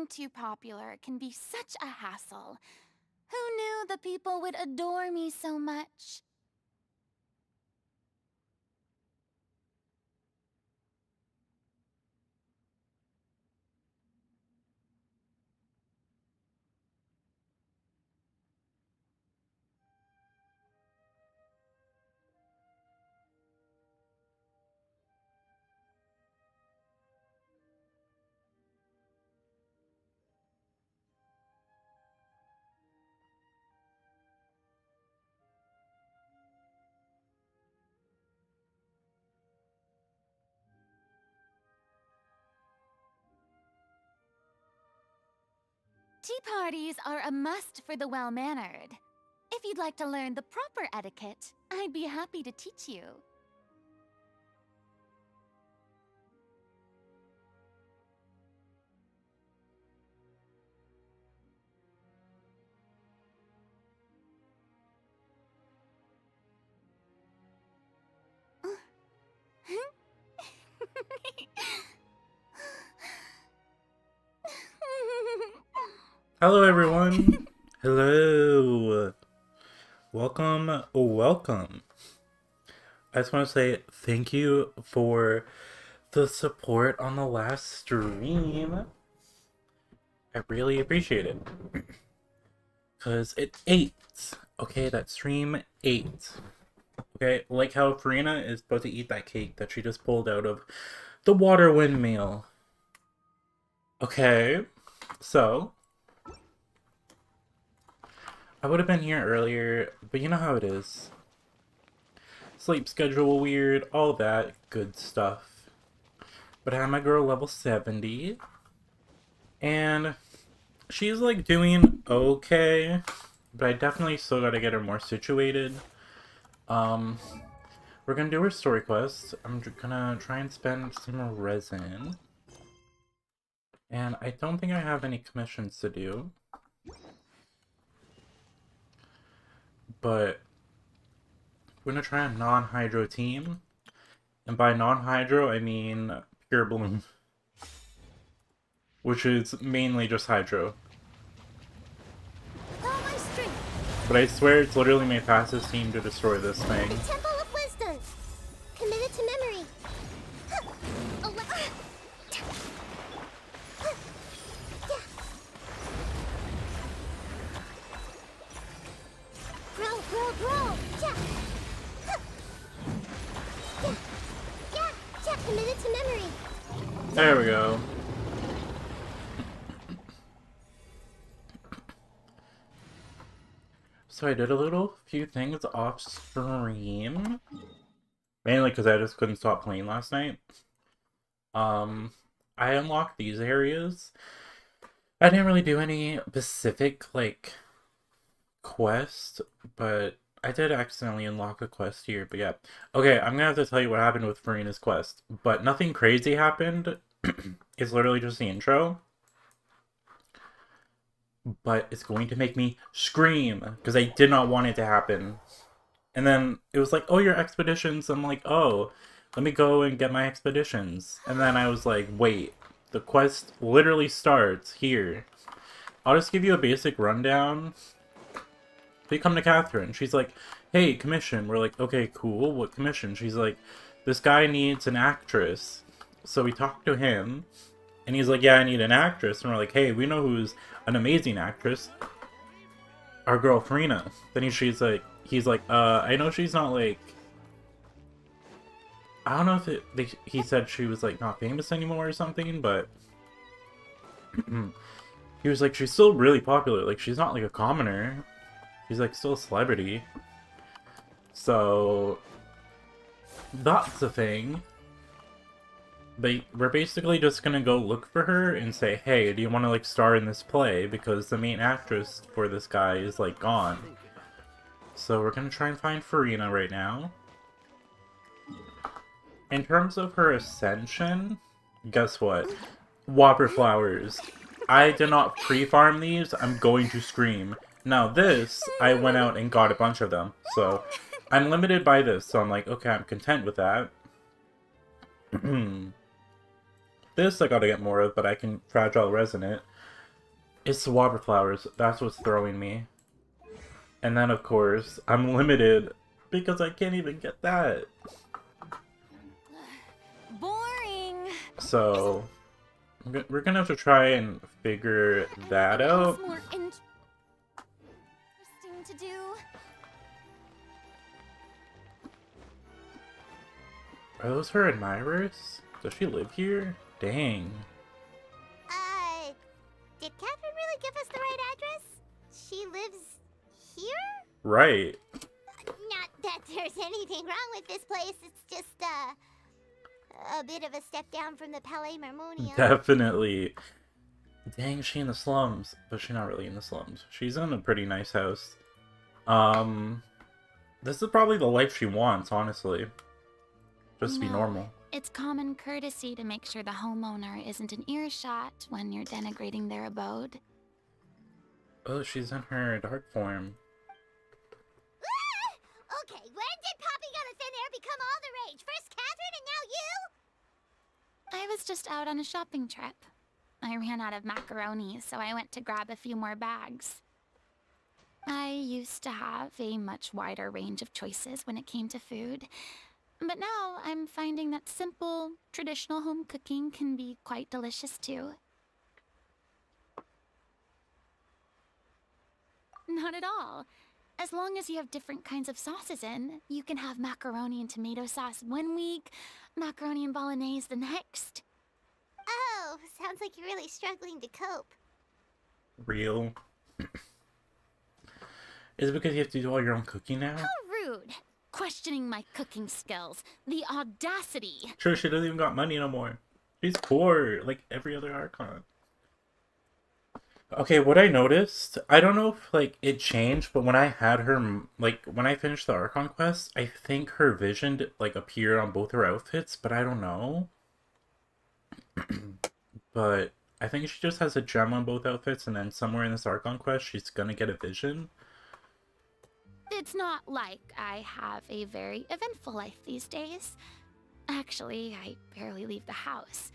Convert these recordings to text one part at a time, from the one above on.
Being too popular can be such a hassle. Who knew the people would adore me so much? Tea parties are a must for the well-mannered. If you'd like to learn the proper etiquette, I'd be happy to teach you. Hello everyone! Hello! Welcome, welcome. I just want to say thank you for the support on the last stream. I really appreciate it. Because it ate. Okay, that stream ate. Okay, like how Farina is supposed to eat that cake that she just pulled out of the water windmill. Okay, so I would have been here earlier, but you know how it is. Sleep schedule weird, all that good stuff. But I have my girl level 70. And she's like doing okay. But I definitely still gotta get her more situated. We're gonna do her story quest. I'm gonna try and spend some resin. And I don't think I have any commissions to do. But we're gonna try a non-hydro team. And by non-hydro, I mean pure bloom. Which is mainly just hydro. But I swear it's literally my fastest team to destroy this thing. The Temple of Wisdom! Committed to memory! Grow! Yeah, committed to memory! There we go. So I did a few things off stream. Mainly because I just couldn't stop playing last night. I unlocked these areas. I didn't really do any specific, like, quest, but I did accidentally unlock a quest here, but yeah. Okay, I'm gonna have to tell you what happened with FURINA'S quest. But nothing crazy happened. It's literally just the intro. But it's going to make me scream because I did not want it to happen. And then it was like, oh, your expeditions. I'm like, oh, let me go and get my expeditions. And then I was like, wait, the quest literally starts here. I'll just give you a basic rundown. We come to Catherine. She's like, hey, commission. We're like, okay, cool. What commission? She's like, this guy needs an actress. So we talk to him. And he's like, yeah, I need an actress. And we're like, hey, we know who's an amazing actress. Our girl, Furina. Then he's like, I know she's not, like... I don't know if he said she was, like, not famous anymore or something, but... he was like, she's still really popular. Like, she's not, like, a commoner. She's, like, still a celebrity. So... that's the thing. We're basically just gonna go look for her and say, hey, do you want to, like, star in this play? Because the main actress for this guy is, like, gone. So we're gonna try and find Furina right now. In terms of her ascension, guess what? Whopper flowers. I did not pre-farm these, I'm going to scream. Now this, I went out and got a bunch of them. So I'm limited by this, so I'm like, okay, I'm content with that. This I gotta get more of, but I can fragile resin it. It's the water flowers. That's what's throwing me. And then, of course, I'm limited because I can't even get that. Boring. So, we're gonna have to try and figure that Anything else out. more interesting to do? Are those her admirers? Does she live here? Dang. Did Catherine really give us the right address? She lives here? Right. Not that there's anything wrong with this place. It's just, a bit of a step down from the Palais Marmonia. Definitely. Dang, she in the slums. But she's not really in the slums. She's in a pretty nice house. This is probably the life she wants, honestly. Just to be No. normal. It's common courtesy to make sure the homeowner isn't an earshot when you're denigrating their abode. Oh, she's in her dark form. Okay, when did popping out of thin air become all the rage? First Catherine and now you? I was just out on a shopping trip. I ran out of macaroni, so I went to grab a few more bags. I used to have a much wider range of choices when it came to food, but now I'm finding that simple, traditional home cooking can be quite delicious too. Not at all. As long as you have different kinds of sauces in, you can have macaroni and tomato sauce one week, macaroni and bolognese the next. Oh, sounds like you're really struggling to cope. Real. Is it because you have to do all your own cooking now? How rude! Questioning my cooking skills. The audacity! Sure, she doesn't even got money no more. She's poor, like every other Archon. Okay, what I noticed, I don't know if, like, it changed, but when I had her, like, when I finished the Archon quest, I think her vision, like, appeared on both her outfits, but I don't know. But I think she just has a gem on both outfits, and then somewhere in this Archon quest, she's gonna get a vision. It's not like I have a very eventful life these days. Actually, I barely leave the house.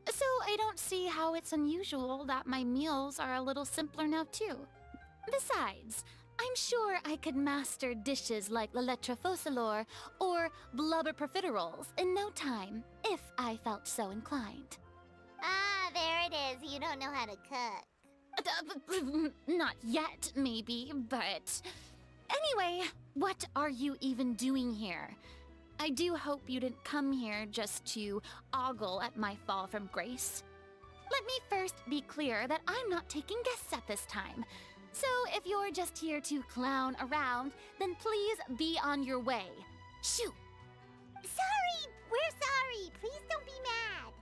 So I don't see how it's unusual that my meals are a little simpler now too. Besides, I'm sure I could master dishes like la lettre focilor or blubber profiteroles in no time, if I felt so inclined. Ah, there it is. You don't know how to cook. Not yet, maybe, but... Anyway, what are you even doing here? I do hope you didn't come here just to ogle at my fall from grace. Let me first be clear that I'm not taking guests at this time. So if you're just here to clown around, then please be on your way. Shoo! Sorry! We're sorry! Please don't be mad!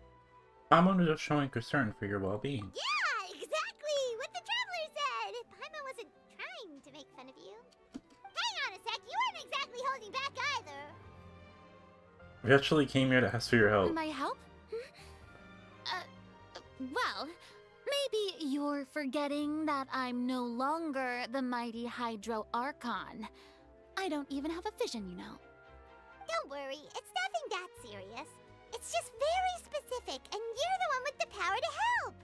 I'm only just showing concern for your well-being. Yeah, exactly! What the Traveler said! Paimon wasn't trying to make fun of you. Hang on a sec, you weren't exactly holding back either. We actually came here to ask for your help. My help? Well, maybe you're forgetting that I'm no longer the mighty Hydro Archon. I don't even have a vision, you know. Don't worry, it's nothing that serious. It's just very specific, and you're the one with the power to help.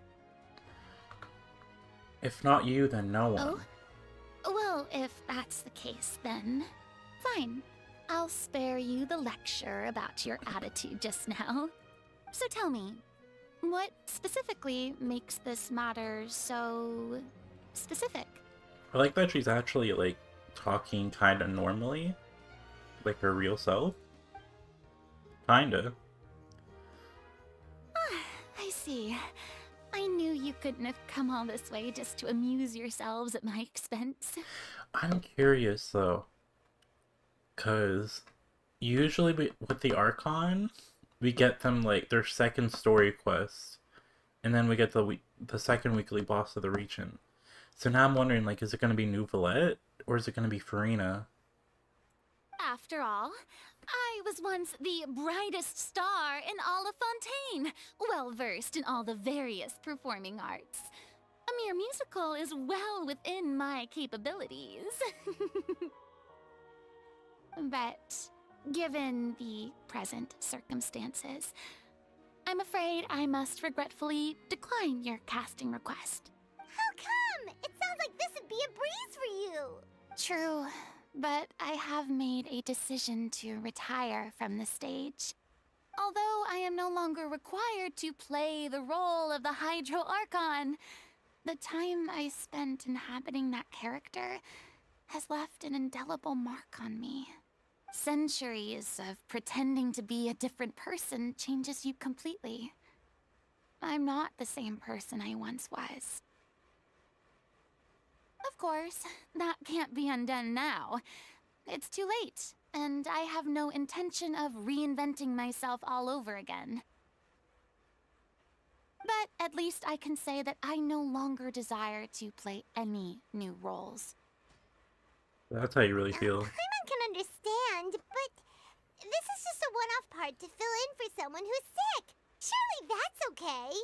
If not you, then no one. Oh? Well, if that's the case, then fine. I'll spare you the lecture about your attitude just now. So tell me, what specifically makes this matter so specific? I like that she's actually, like, talking kind of normally. Like her real self. Kinda. I see. I knew you couldn't have come all this way just to amuse yourselves at my expense. I'm curious, though. Because usually with the Archon, we get them, like, their second story quest. And then we get the second weekly boss of the region. So now I'm wondering, like, is it going to be Nouvelette? Or is it going to be Furina? After all, I was once the brightest star in all of Fontaine, well versed in all the various performing arts. A mere musical is well within my capabilities. But given the present circumstances, I'm afraid I must regretfully decline your casting request. How be a breeze for you. True, but I have made a decision to retire from the stage. Although I am no longer required to play the role of the Hydro Archon, the time I spent inhabiting that character has left an indelible mark on me. Centuries of pretending to be a different person changes you completely. I'm not the same person I once was. Of course, that can't be undone now. It's too late, and I have no intention of reinventing myself all over again. But at least I can say that I no longer desire to play any new roles. That's how you really feel. Paimon can understand, but this is just a one-off part to fill in for someone who's sick. Surely that's okay.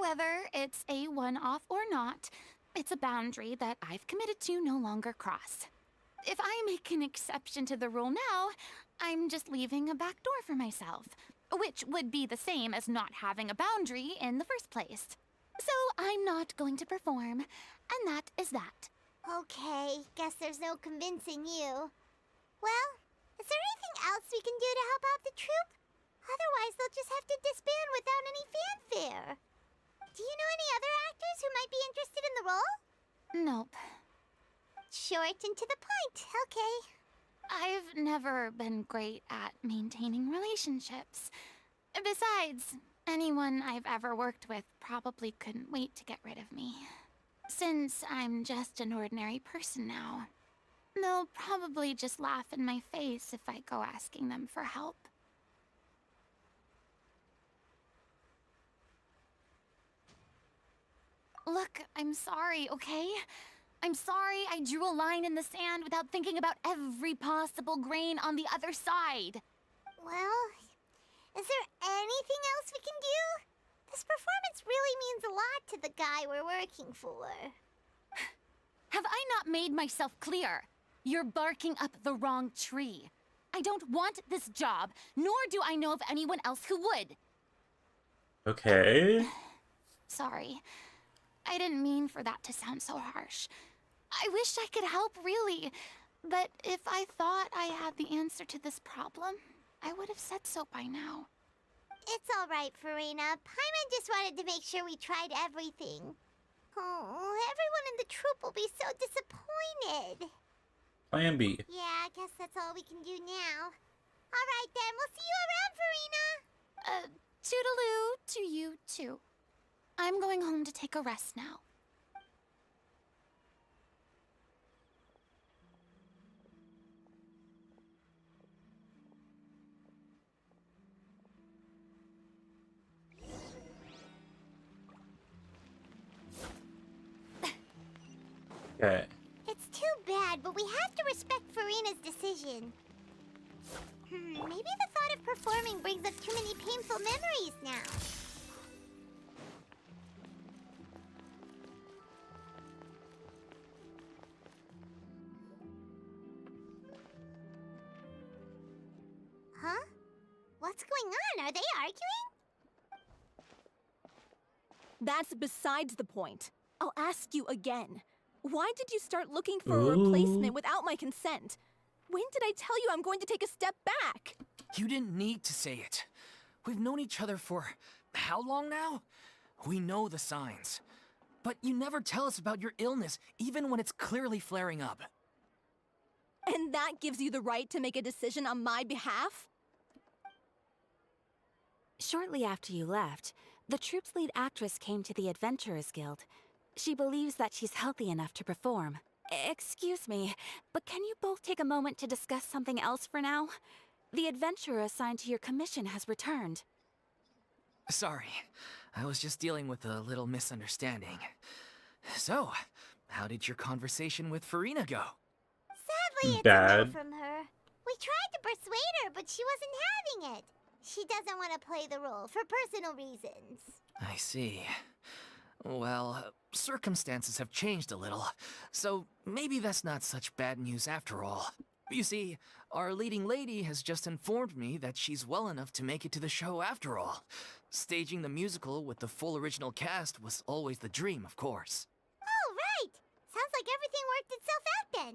Whether it's a one-off or not, it's a boundary that I've committed to no longer cross. If I make an exception to the rule now, I'm just leaving a back door for myself, which would be the same as not having a boundary in the first place. So I'm not going to perform, and that is that. Okay, guess there's no convincing you. Well, is there anything else we can do to help out the troupe? Otherwise, they'll just have to disband without any fanfare. Do you know any other actors who might be interested in the role? Nope. Short and to the point, okay. I've never been great at maintaining relationships. Besides, anyone I've ever worked with probably couldn't wait to get rid of me. Since I'm just an ordinary person now, they'll probably just laugh in my face if I go asking them for help. Look, I'm sorry, okay? I'm sorry I drew a line in the sand without thinking about every possible grain on the other side. Well, is there anything else we can do? This performance really means a lot to the guy we're working for. Have I not made myself clear? You're barking up the wrong tree. I don't want this job, nor do I know of anyone else who would. Okay. Sorry. I didn't mean for that to sound so harsh. I wish I could help, really. But if I thought I had the answer to this problem, I would have said so by now. It's all right, Furina. Paimon just wanted to make sure we tried everything. Oh, everyone in the troupe will be so disappointed. Plan B. Yeah, I guess that's all we can do now. All right, then. We'll see you around, Furina. Toodaloo to you, too. I'm going home to take a rest now. Okay. It's too bad, but we have to respect Furina's decision. Maybe the thought of performing brings up too many painful memories now. Huh? What's going on? Are they arguing? That's besides the point. I'll ask you again. Why did you start looking for a replacement without my consent? When did I tell you I'm going to take a step back? You didn't need to say it. We've known each other for how long now? We know the signs. But you never tell us about your illness, even when it's clearly flaring up. And that gives you the right to make a decision on my behalf? Shortly after you left, the troupe's lead actress came to the Adventurers Guild. She believes that she's healthy enough to perform. Excuse me, but can you both take a moment to discuss something else for now? The adventurer assigned to your commission has returned. Sorry, I was just dealing with a little misunderstanding. So, how did your conversation with Furina go? Sadly, it's a Bad. no from her. We tried to persuade her, but she wasn't having it. She doesn't want to play the role for personal reasons. I see. Well, circumstances have changed a little, so maybe that's not such bad news after all. You see, our leading lady has just informed me that she's well enough to make it to the show after all. Staging the musical with the full original cast was always the dream, of course. Oh, right! Sounds like everything worked itself out then.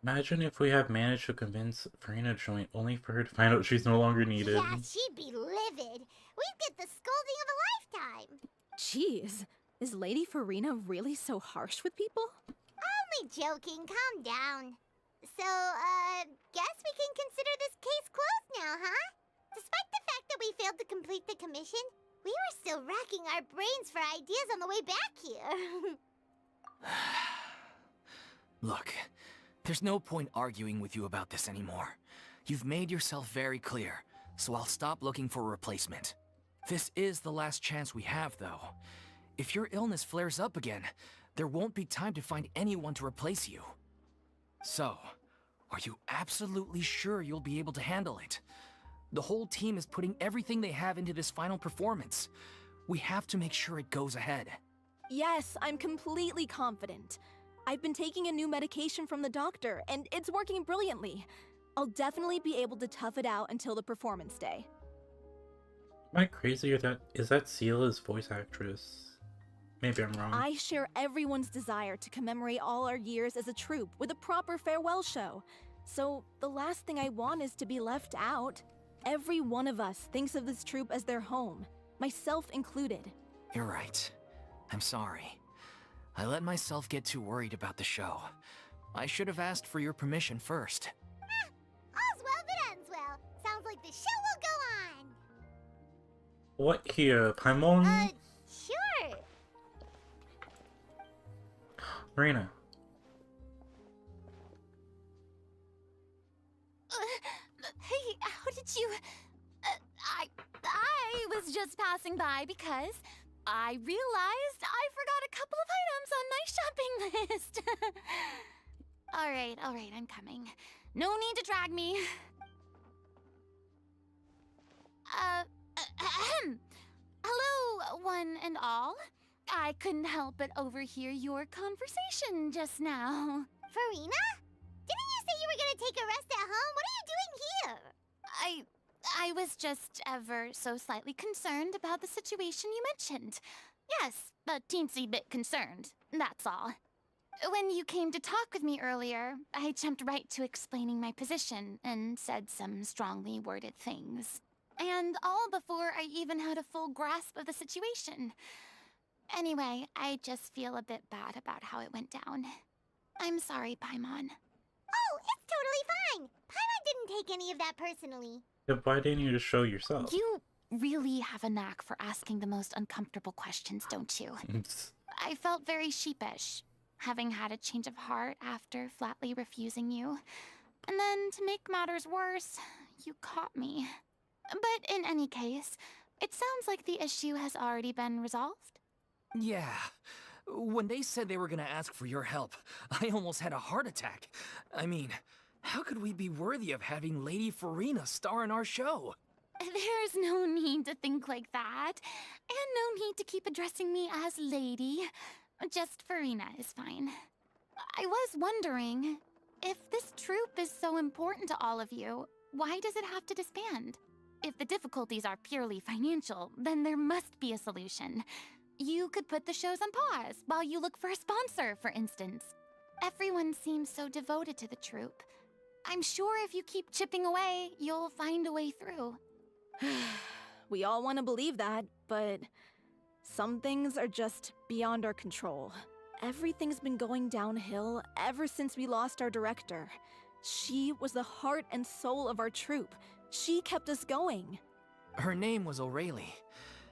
Imagine if we have managed to convince Furina to join only for her to find out she's no longer needed. Yeah, she'd be livid. We'd get the scolding of a lifetime. Jeez, is Lady Furina really so harsh with people? Only joking, calm down. So, guess we can consider this case closed now, huh? Despite the fact that we failed to complete the commission, we were still racking our brains for ideas on the way back here. Look, there's no point arguing with you about this anymore. You've made yourself very clear, so I'll stop looking for a replacement. This is the last chance we have, though. If your illness flares up again, there won't be time to find anyone to replace you. So, are you absolutely sure you'll be able to handle it? The whole team is putting everything they have into this final performance. We have to make sure it goes ahead. Yes, I'm completely confident. I've been taking a new medication from the doctor, and it's working brilliantly. I'll definitely be able to tough it out until the performance day. Am I crazy, or is that Sela's voice actress? Maybe I'm wrong. I share everyone's desire to commemorate all our years as a troupe with a proper farewell show. So the last thing I want is to be left out. Every one of us thinks of this troupe as their home, myself included. You're right. I'm sorry. I let myself get too worried about the show. I should have asked for your permission first. All's well that ends well. Sounds like the show will go on. What here? Paimon? Sure. Marina. Hey, how did you... I was just passing by because I realized I forgot a couple of items on my shopping list. All right, I'm coming. No need to drag me. Hello, one and all. I couldn't help but overhear your conversation just now. Furina? Didn't you say you were gonna take a rest at home? What are you doing here? I was just ever so slightly concerned about the situation you mentioned. Yes, a teensy bit concerned, that's all. When you came to talk with me earlier, I jumped right to explaining my position and said some strongly worded things. And all before I even had a full grasp of the situation. Anyway, I just feel a bit bad about how it went down. I'm sorry, Paimon. Oh, it's totally fine. Paimon didn't take any of that personally. Then why didn't you just show yourself? You really have a knack for asking the most uncomfortable questions, don't you? I felt very sheepish, having had a change of heart after flatly refusing you. And then, to make matters worse, you caught me. But in any case, it sounds like the issue has already been resolved. Yeah. When they said they were gonna ask for your help, I almost had a heart attack. I mean, how could we be worthy of having Lady Furina star in our show? There's no need to think like that, and no need to keep addressing me as lady. Just Furina is fine. I was wondering, if this troupe is so important to all of you, why does it have to disband? If the difficulties are purely financial, then there must be a solution. You could put the shows on pause while you look for a sponsor, for instance. Everyone seems so devoted to the troupe. I'm sure if you keep chipping away, you'll find a way through. We all want to believe that, but some things are just beyond our control. Everything's been going downhill ever since we lost our director. She was the heart and soul of our troupe. She kept us going. Her name was O'Reilly,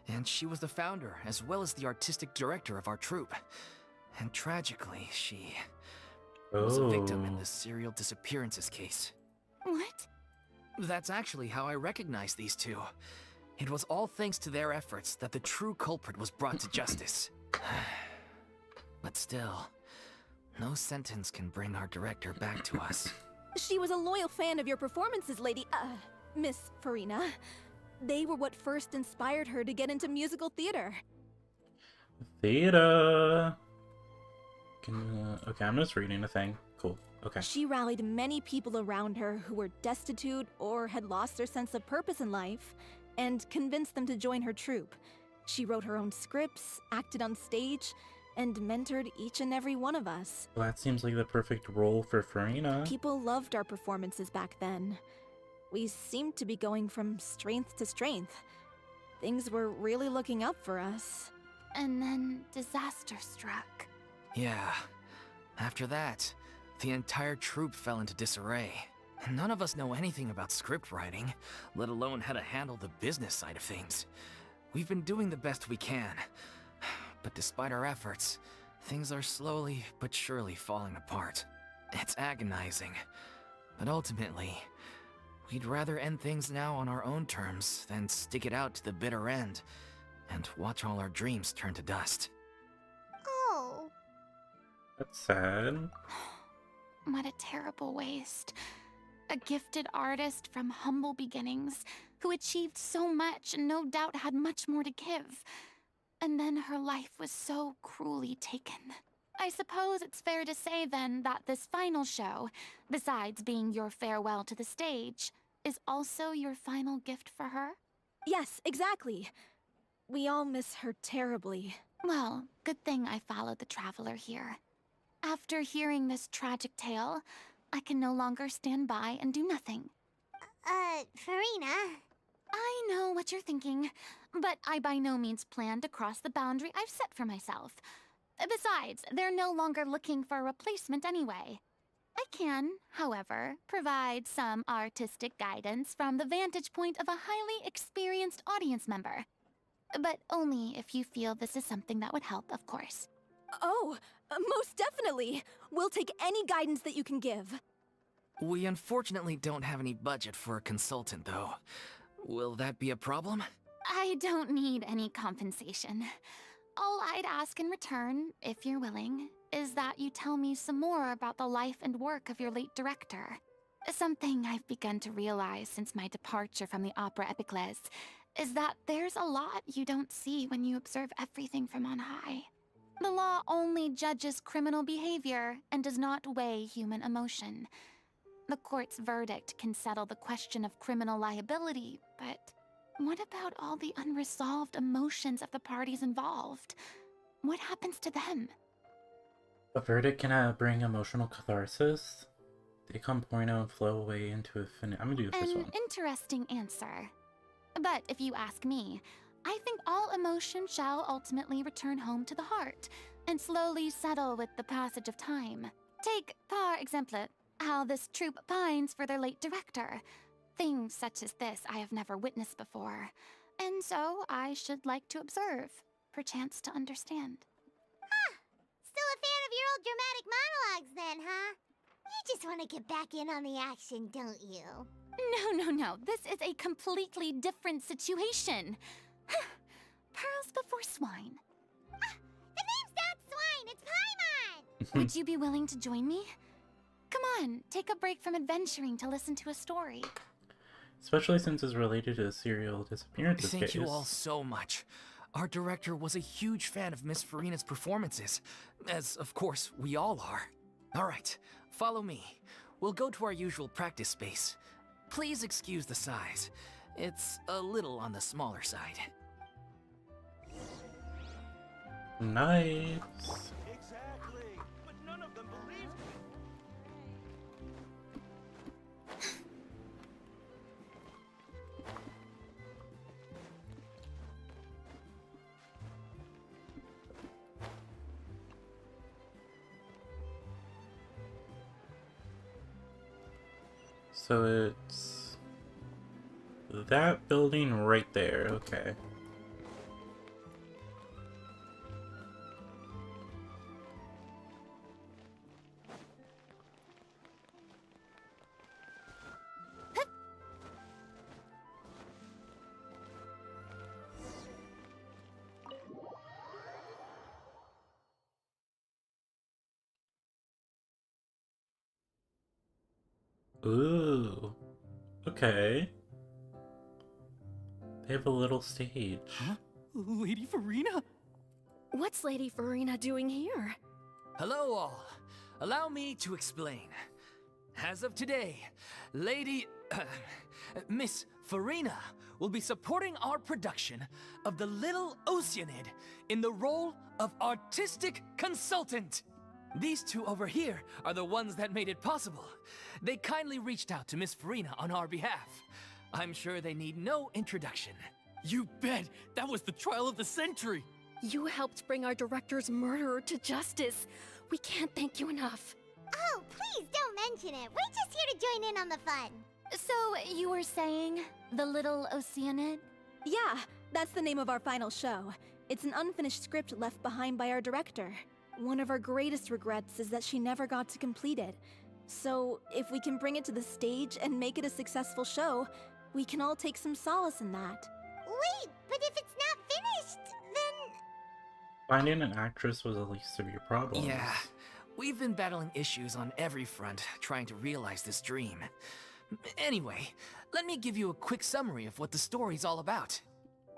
and she was the founder as well as the artistic director of our troupe. And tragically, she was a victim in the serial disappearances case. What? That's actually how I recognized these two. It was all thanks to their efforts that the true culprit was brought to justice. But still, no sentence can bring our director back to us. She was a loyal fan of your performances, Miss Furina. They were what first inspired her to get into musical theater. Theater. Okay, I'm just reading a thing. Cool. Okay. She rallied many people around her who were destitute or had lost their sense of purpose in life, and convinced them to join her troupe. She wrote her own scripts, acted on stage, and mentored each and every one of us. Well, that seems like the perfect role for Furina. People loved our performances back then. We seemed to be going from strength to strength. Things were really looking up for us. And then disaster struck. Yeah. After that, the entire troupe fell into disarray. None of us know anything about script writing, let alone how to handle the business side of things. We've been doing the best we can. But despite our efforts, things are slowly but surely falling apart. It's agonizing. But ultimately, we'd rather end things now on our own terms than stick it out to the bitter end and watch all our dreams turn to dust. Oh. That's sad. What a terrible waste. A gifted artist from humble beginnings who achieved so much and no doubt had much more to give. And then her life was so cruelly taken. I suppose it's fair to say then that this final show, besides being your farewell to the stage, is also your final gift for her? Yes, exactly. We all miss her terribly. Well, good thing I followed the Traveler here. After hearing this tragic tale, I can no longer stand by and do nothing. Furina. I know what you're thinking, but I by no means plan to cross the boundary I've set for myself. Besides, they're no longer looking for a replacement anyway. I can, however, provide some artistic guidance from the vantage point of a highly experienced audience member. But only if you feel this is something that would help, of course. Oh, most definitely! We'll take any guidance that you can give. We unfortunately don't have any budget for a consultant, though. Will that be a problem? I don't need any compensation. All I'd ask in return, if you're willing, is that you tell me some more about the life and work of your late director. Something I've begun to realize since my departure from the Opera Epiclese is that there's a lot you don't see when you observe everything from on high. The law only judges criminal behavior and does not weigh human emotion. The court's verdict can settle the question of criminal liability, but what about all the unresolved emotions of the parties involved? What happens to them? A verdict can bring emotional catharsis. They come pouring out and flow away into infinity. I'm gonna do the first An one. interesting answer. But if you ask me, I think all emotion shall ultimately return home to the heart and slowly settle with the passage of time. Take, par exemple, how this troupe pines for their late director. Things such as this I have never witnessed before, and so I should like to observe, perchance to understand. Still a fan of your old dramatic monologues then, huh? You just want to get back in on the action, don't you? No. This is a completely different situation. Pearls before swine. The name's not Swine, it's Paimon! Would you be willing to join me? Come on, take a break from adventuring to listen to a story. Especially since it's related to the serial disappearances Thank case. you all so much. Our director was a huge fan of Miss Furina's performances, as of course we all are. Alright, follow me. We'll go to our usual practice space. Please excuse the size. It's a little on the smaller side. Nice. Exactly. But none of them believed me. So it's that building right there. Okay. Ooh. Okay. They have a little stage. Huh? Lady Furina? What's Lady Furina doing here? Hello all. Allow me to explain. As of today, Lady... Miss Furina will be supporting our production of The Little Oceanid in the role of artistic consultant. These two over here are the ones that made it possible. They kindly reached out to Miss Furina on our behalf. I'm sure they need no introduction. You bet! That was the trial of the century! You helped bring our director's murderer to justice. We can't thank you enough. Oh, please don't mention it. We're just here to join in on the fun. So, you were saying The Little Oceanid? Yeah, that's the name of our final show. It's an unfinished script left behind by our director. One of our greatest regrets is that she never got to complete it. So, if we can bring it to the stage and make it a successful show, we can all take some solace in that. Wait, but if it's not finished, then... Finding an actress was the least of your problems. Yeah, we've been battling issues on every front trying to realize this dream. Anyway, let me give you a quick summary of what the story's all about.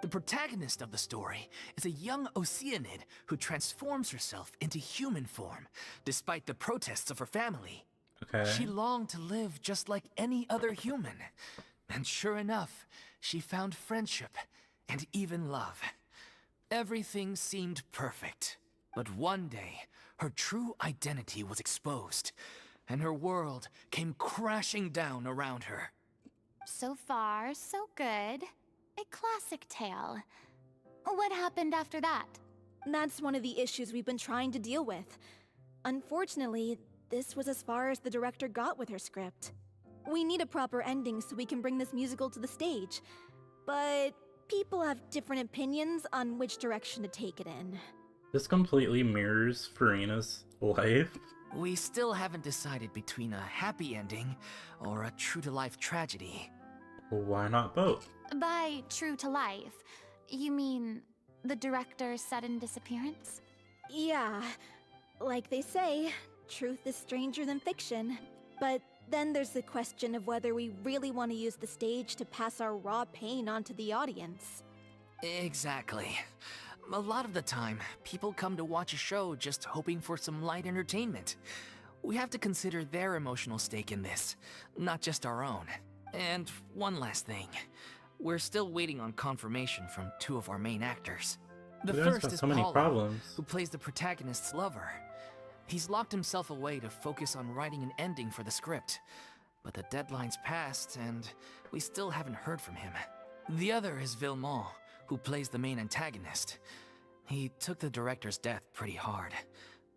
The protagonist of the story is a young Oceanid who transforms herself into human form, despite the protests of her family. Okay. She longed to live just like any other human. And sure enough, she found friendship and even love. Everything seemed perfect. But one day, her true identity was exposed, and her world came crashing down around her. So far, so good. A classic tale. What happened after that? That's one of the issues we've been trying to deal with. Unfortunately, this was as far as the director got with her script. We need a proper ending so we can bring this musical to the stage. But people have different opinions on which direction to take it in. This completely mirrors Furina's life. We still haven't decided between a happy ending or a true-to-life tragedy. Why not both? By true to life, you mean the director's sudden disappearance? Yeah, like they say, truth is stranger than fiction. But then there's the question of whether we really want to use the stage to pass our raw pain onto the audience. Exactly. A lot of the time, people come to watch a show just hoping for some light entertainment. We have to consider their emotional stake in this, not just our own. And one last thing. We're still waiting on confirmation from two of our main actors. The You guys first got is so many Paulo, problems. who plays the protagonist's lover. He's locked himself away to focus on writing an ending for the script. But the deadline's passed, and we still haven't heard from him. The other is Villemont, who plays the main antagonist. He took the director's death pretty hard.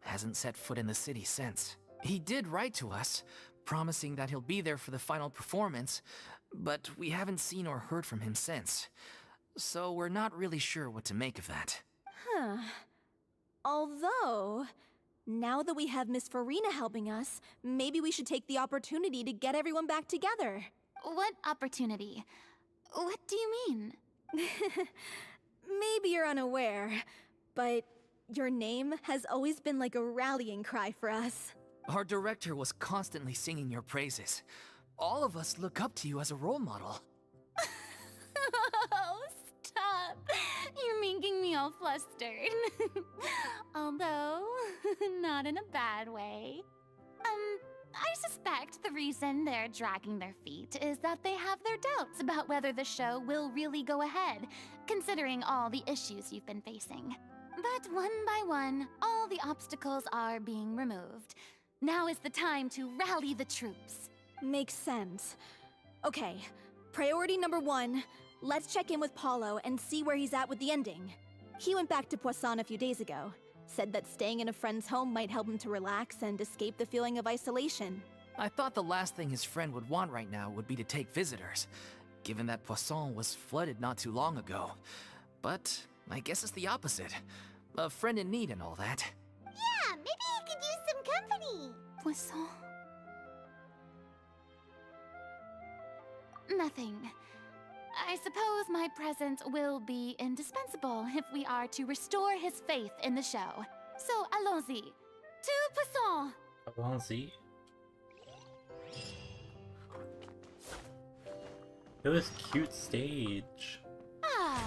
Hasn't set foot in the city since. He did write to us, promising that he'll be there for the final performance, but we haven't seen or heard from him since. So we're not really sure what to make of that. Huh. Although, now that we have Miss Furina helping us, maybe we should take the opportunity to get everyone back together. What opportunity? What do you mean? Maybe you're unaware, but your name has always been like a rallying cry for us. Our director was constantly singing your praises. All of us look up to you as a role model. Oh, stop. You're making me all flustered. Although, not in a bad way. I suspect the reason they're dragging their feet is that they have their doubts about whether the show will really go ahead, considering all the issues you've been facing. But one by one, all the obstacles are being removed. Now is the time to rally the troops. Makes sense. Okay, priority number 1, let's check in with Paulo and see where he's at with the ending. He went back to Poisson a few days ago. Said that staying in a friend's home might help him to relax and escape the feeling of isolation. I thought the last thing his friend would want right now would be to take visitors, given that Poisson was flooded not too long ago. But I guess it's the opposite. A friend in need and all that. Yeah, maybe he could use some company. Poisson. Nothing. I suppose my presence will be indispensable if we are to restore his faith in the show. So, allons-y. To Poisson! Allons-y. Look at this cute stage. Ah.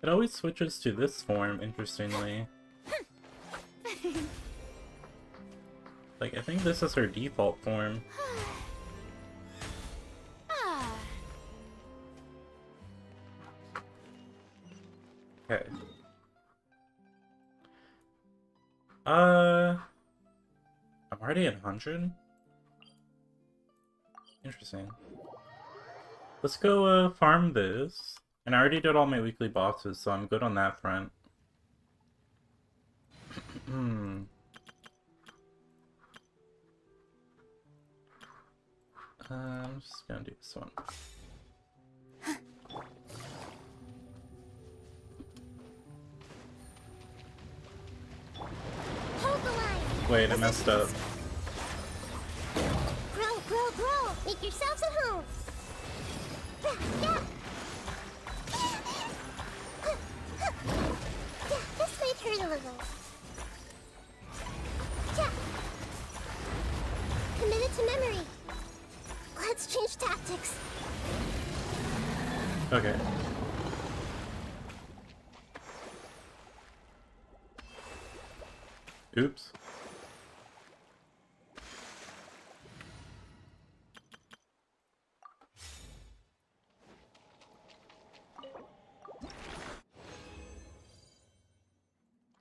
It always switches to this form, interestingly. Like, I think this is her default form. Okay. I'm already at 100? Interesting. Let's go, farm this. And I already did all my weekly bosses, so I'm good on that front. I'm just gonna do this one. Hold the line. Wait, I messed up. Grow, grow, grow. Make yourselves at home. Yeah, yeah. Yeah, this might hurt a little. Yeah. Committed to memory. Let's change tactics. Okay. Oops.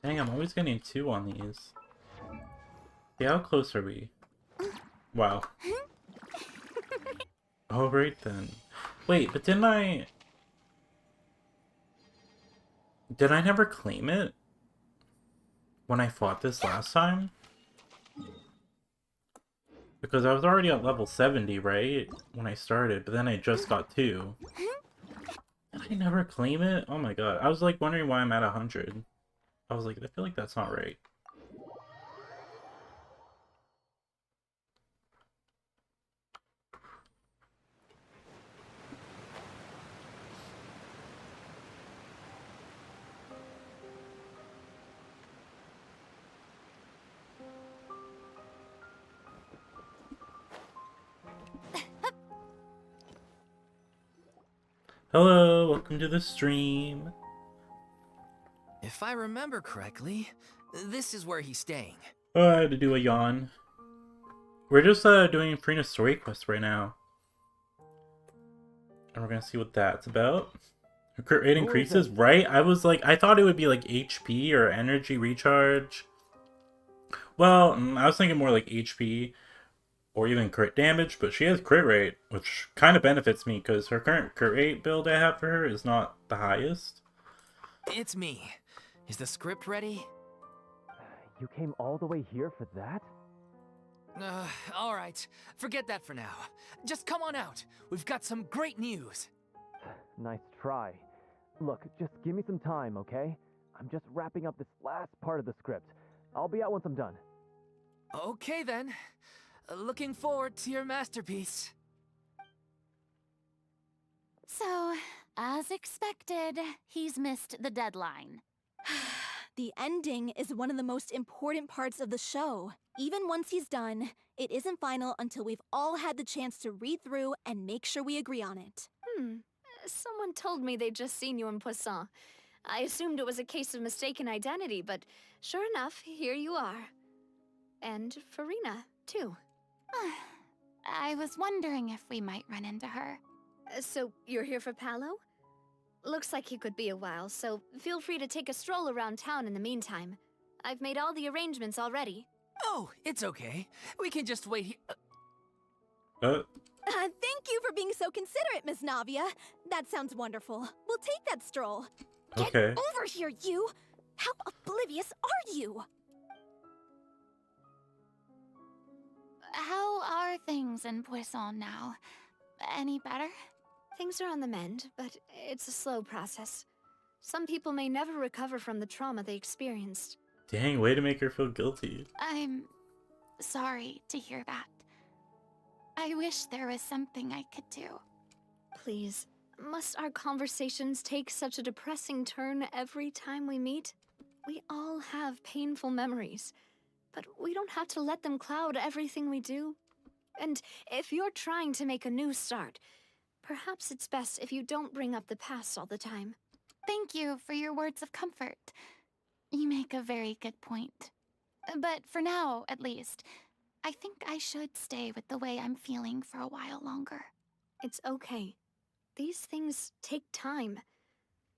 Dang, I'm always getting 2 on these. Yeah, how close are we? Wow. Oh, right then. Wait, but didn't I... Did I never claim it? When I fought this last time? Because I was already at level 70, right? When I started, but then I just got 2. Did I never claim it? Oh my god. I was like wondering why I'm at 100. I was like, I feel like that's not right. Hello, welcome to the stream. If I remember correctly, this is where he's staying. Oh, I had to do a yawn. We're just doing FURINA'S story quest right now. And we're gonna see what that's about. Her crit rate increases, right? I was like, I thought it would be like HP or energy recharge. Well, I was thinking more like HP or even crit damage, but she has crit rate, which kind of benefits me because her current crit rate build I have for her is not the highest. It's me. Is the script ready? You came all the way here for that? Alright. Forget that for now. Just come on out. We've got some great news. Nice try. Look, just give me some time, okay? I'm just wrapping up this last part of the script. I'll be out once I'm done. Okay then. Looking forward to your masterpiece. So, as expected, he's missed the deadline. The ending is one of the most important parts of the show. Even once he's done, it isn't final until we've all had the chance to read through and make sure we agree on it. Someone told me they'd just seen you in Poisson. I assumed it was a case of mistaken identity, but sure enough, here you are. And Furina, too. I was wondering if we might run into her. So, you're here for Paolo? Looks like he could be a while, so feel free to take a stroll around town in the meantime. I've made all the arrangements already. Oh, it's okay. We can just wait here. Thank you for being so considerate, Miss Navia. That sounds wonderful. We'll take that stroll. Okay. Get over here, you! How oblivious are you? How are things in Poisson now? Any better? Things are on the mend, but it's a slow process. Some people may never recover from the trauma they experienced. Dang, way to make her feel guilty. I'm sorry to hear that. I wish there was something I could do. Please, must our conversations take such a depressing turn every time we meet? We all have painful memories, but we don't have to let them cloud everything we do. And if you're trying to make a new start, perhaps it's best if you don't bring up the past all the time. Thank you for your words of comfort. You make a very good point. But for now, at least, I think I should stay with the way I'm feeling for a while longer. It's okay. These things take time.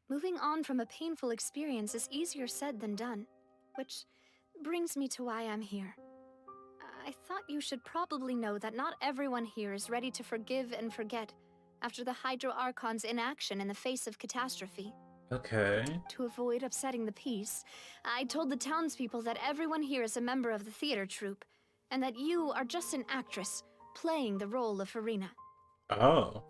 Moving on from a painful experience is easier said than done. Which brings me to why I'm here. I thought you should probably know that not everyone here is ready to forgive and forget after the Hydro Archon's inaction in the face of catastrophe. Okay. To avoid upsetting the peace, I told the townspeople that everyone here is a member of the theater troupe, and that you are just an actress playing the role of Furina. Oh.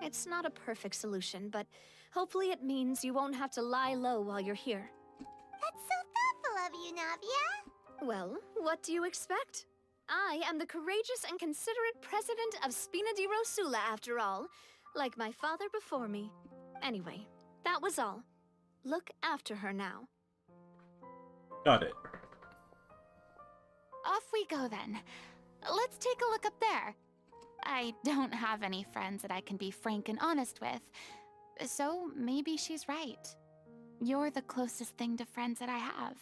It's not a perfect solution, but hopefully it means you won't have to lie low while you're here. That's so thoughtful of you, Navia. Well, what do you expect? I am the courageous and considerate president of Spina di Rosula, after all, like my father before me. Anyway, that was all. Look after her now. Got it. Off we go then. Let's take a look up there. I don't have any friends that I can be frank and honest with, so maybe she's right. You're the closest thing to friends that I have.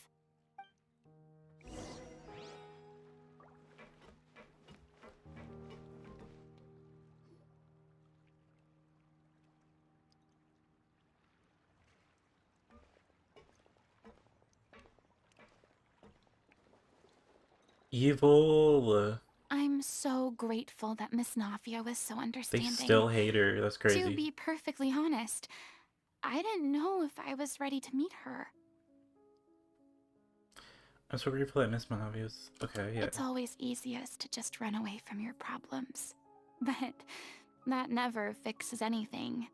Evil. I'm so grateful that Miss Nafia was so They understanding. still hate her. That's crazy. To be perfectly honest, I didn't know if I was ready to meet her. I'm so grateful that Miss Monavi's okay, yeah. It's always easiest to just run away from your problems. But that never fixes anything.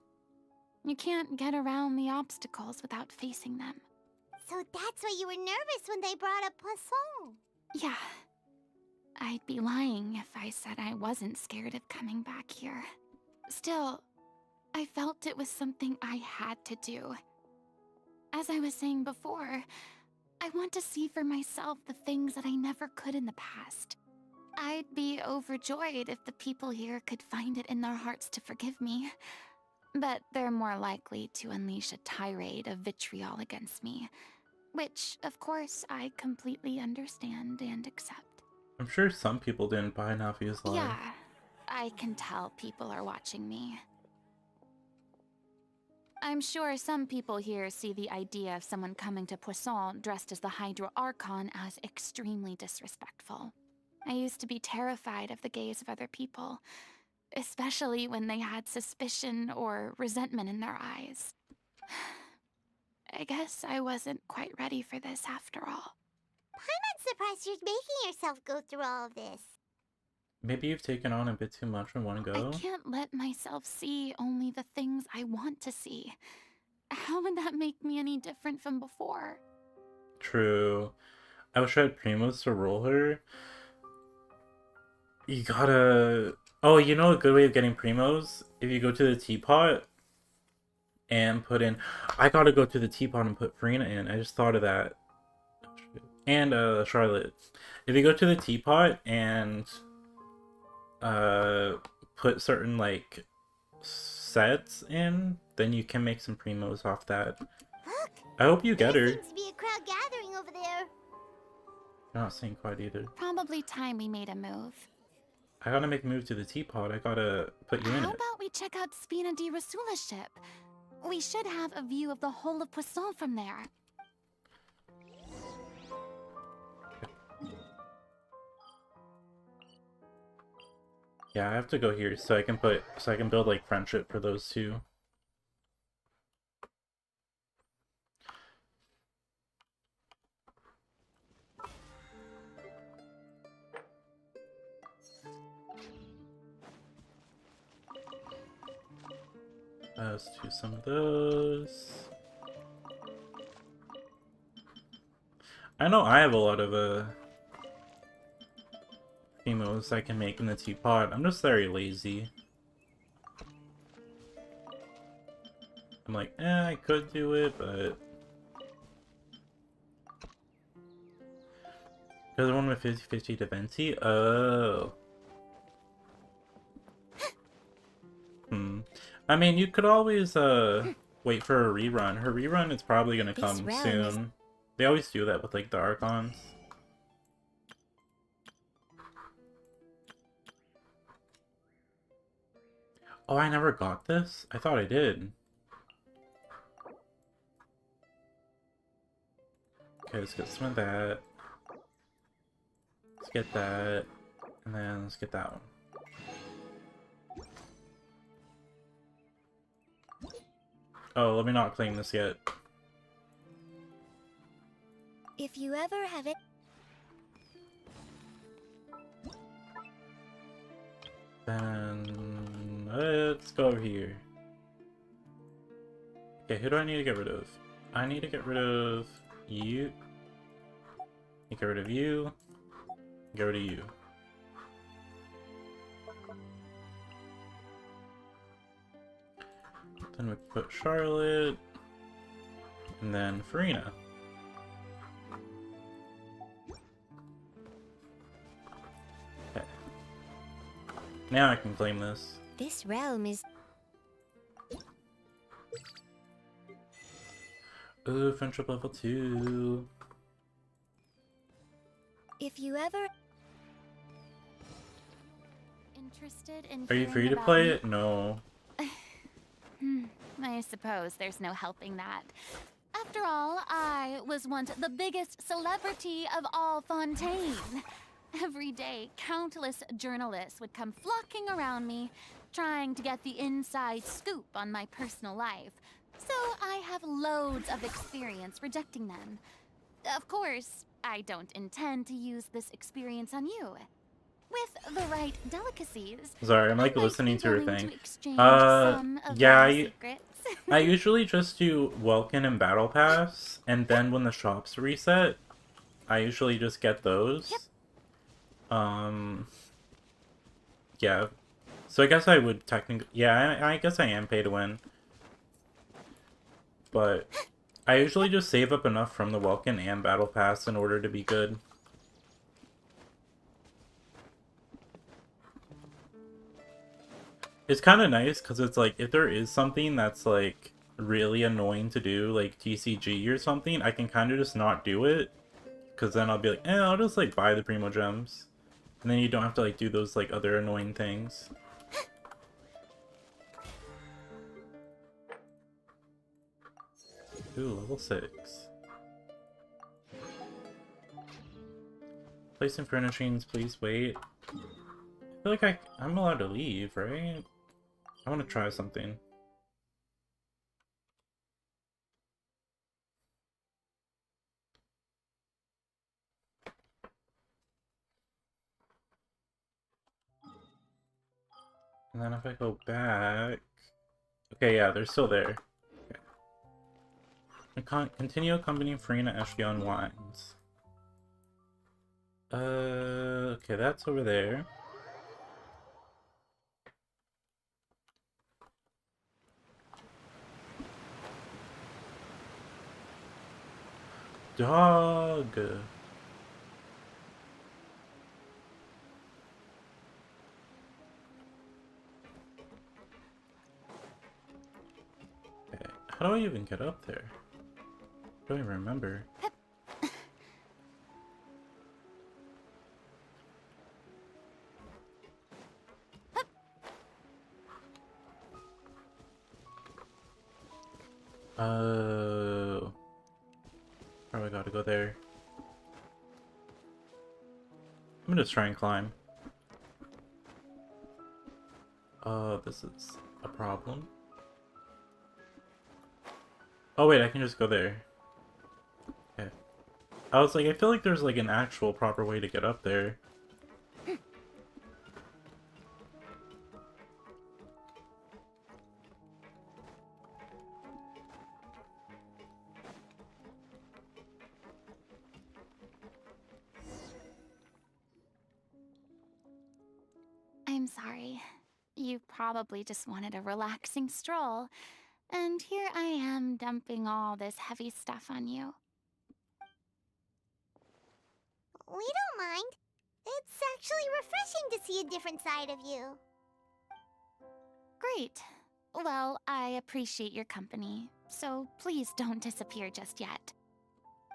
You can't get around the obstacles without facing them. So that's why you were nervous when they brought up Poisson. Yeah. I'd be lying if I said I wasn't scared of coming back here. Still, I felt it was something I had to do. As I was saying before, I want to see for myself the things that I never could in the past. I'd be overjoyed if the people here could find it in their hearts to forgive me. But they're more likely to unleash a tirade of vitriol against me. Which, of course, I completely understand and accept. I'm sure some people didn't buy Nafia's lie. Yeah, I can tell people are watching me. I'm sure some people here see the idea of someone coming to Poisson dressed as the Hydro Archon as extremely disrespectful. I used to be terrified of the gaze of other people, especially when they had suspicion or resentment in their eyes. I guess I wasn't quite ready for this after all. I'm not surprised you're making yourself go through all of this. Maybe you've taken on a bit too much in one go. I can't let myself see only the things I want to see. How would that make me any different from before? True. I wish I had Primos to roll her. You gotta... Oh, you know a good way of getting Primos? If you go to the teapot and put in... I gotta go to the teapot and put Furina in. I just thought of that. And Charlotte. If you go to the teapot and put certain like sets in, then you can make some Primos off that. Look! I hope you get There her. seems to be a crowd gathering over there. Not seeing quite either. Probably time we made a move. I gotta make a move to the teapot. I gotta put you in How it. about we check out Spina di Rosula's ship? We should have a view of the whole of Poisson from there. Yeah, I have to go here so I can build like friendship for those two. Let's do some of those. I know I have a lot of Primos I can make in the teapot. I'm just very lazy. I'm like, I could do it, but... Because one with 50-50 to Venti? Oh. I mean, you could always, wait for a rerun. Her rerun is probably gonna This come realm soon. is- They always do that with like the Archons. Oh, I never got this? I thought I did. Okay, let's get some of that. Let's get that. And then let's get that one. Oh, let me not claim this yet. If you ever have it. Then let's go over here. Okay, who do I need to get rid of? I need to get rid of you. Get rid of you. Get rid of you. Then we put Charlotte. And then Furina. Okay. Now I can claim this. This realm is. Ooh, friendship level 2. If you ever. Interested in Are you hearing free to about play me? it? No. I suppose there's no helping that. After all, I was once the biggest celebrity of all Fontaine. Every day, countless journalists would come flocking around me, trying to get the inside scoop on my personal life. So I have loads of experience rejecting them. Of course, I don't intend to use this experience on you. With the right delicacies. Sorry, I'm like I might listening be to her willing thing. to exchange Uh, some of yeah, my I- secrets. I usually just do Welkin and Battle Pass, and then when the shops reset, I usually just get those. Yep. Yeah. So I guess I would technically... Yeah, I guess I am pay to win. But I usually just save up enough from the Welkin and Battle Pass in order to be good. It's kind of nice because it's like, if there is something that's like really annoying to do, like TCG or something, I can kind of just not do it. Because then I'll be like, I'll just like buy the Primo Gems. And then you don't have to like do those like other annoying things. Ooh, level 6. Placing furnishings, please wait. I feel like I'm allowed to leave, right? I want to try something. And then if I go back... Okay, yeah, they're still there. Okay. Continue accompanying Furina Eshkion Wines. Okay, that's over there. Dog! Okay, how do I even get up there? I don't even remember. Oh. Probably gotta go there. I'm gonna just try and climb. This is a problem. Oh wait, I can just go there. Okay. I was like, I feel like there's like an actual proper way to get up there. I'm sorry. You probably just wanted a relaxing stroll. And here I am dumping all this heavy stuff on you. We don't mind. It's actually refreshing to see a different side of you. Great. Well, I appreciate your company, so please don't disappear just yet.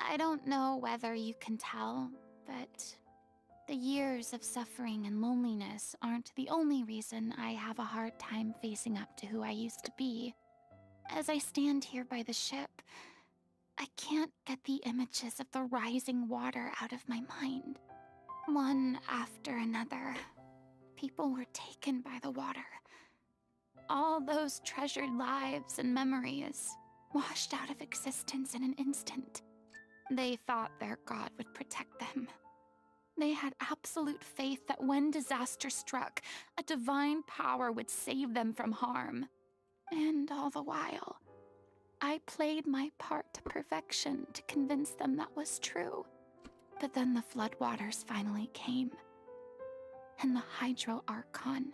I don't know whether you can tell, but the years of suffering and loneliness aren't the only reason I have a hard time facing up to who I used to be. As I stand here by the ship, I can't get the images of the rising water out of my mind. One after another, people were taken by the water. All those treasured lives and memories washed out of existence in an instant. They thought their god would protect them. They had absolute faith that when disaster struck, a divine power would save them from harm. And all the while, I played my part to perfection to convince them that was true. But then the floodwaters finally came, and the Hydro Archon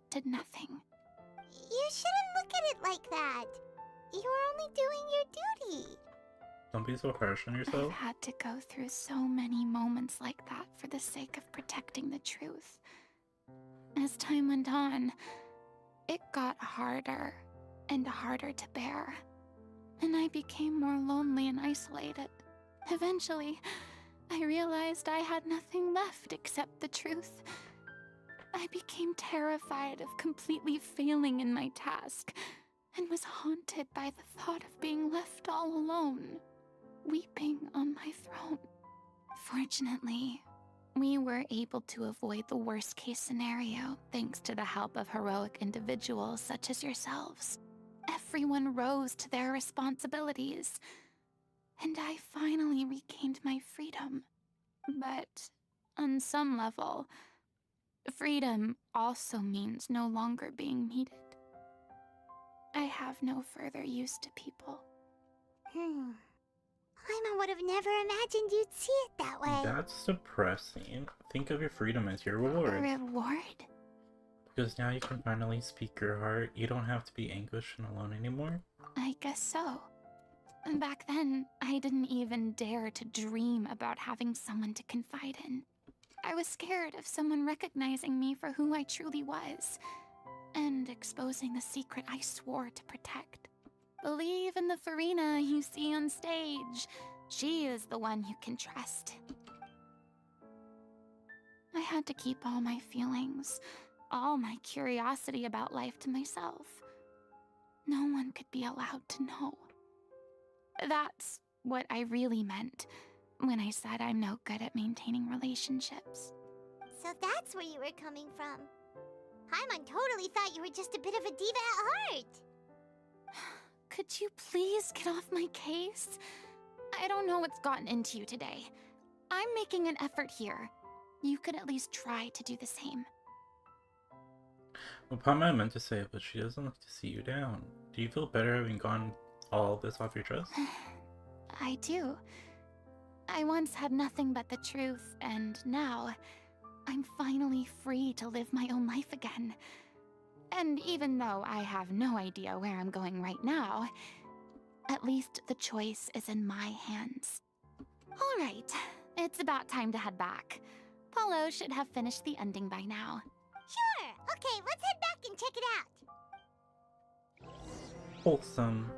did nothing. You shouldn't look at it like that. You were only doing your duty. Don't be so harsh on yourself. I've had to go through so many moments like that for the sake of protecting the truth. As time went on, it got harder and harder to bear, and I became more lonely and isolated. Eventually, I realized I had nothing left except the truth. I became terrified of completely failing in my task, and was haunted by the thought of being left all alone, weeping on my throne. Fortunately, we were able to avoid the worst-case scenario thanks to the help of heroic individuals such as yourselves. Everyone rose to their responsibilities, and I finally regained my freedom. But on some level, freedom also means no longer being needed. I have no further use to people. Paimon would have never imagined you'd see it that way. That's depressing. Think of your freedom as your reward. Reward? Because now you can finally speak your heart. You don't have to be anguished and alone anymore. I guess so. Back then, I didn't even dare to dream about having someone to confide in. I was scared of someone recognizing me for who I truly was, and exposing the secret I swore to protect. Believe in the Furina you see on stage. She is the one you can trust. I had to keep all my feelings, all my curiosity about life to myself. No one could be allowed to know. That's what I really meant when I said I'm no good at maintaining relationships. So that's where you were coming from. Paimon totally thought you were just a bit of a diva at heart. Could you please get off my case? I don't know what's gotten into you today. I'm making an effort here. You could at least try to do the same. Well, Paimon meant to say it, but she doesn't like to see you down. Do you feel better having gone all this off your chest? I do. I once had nothing but the truth, and now I'm finally free to live my own life again. And even though I have no idea where I'm going right now, at least the choice is in my hands. All right, it's about time to head back. Paulo should have finished the ending by now. Sure. Okay, let's head back and check it out. Wholesome.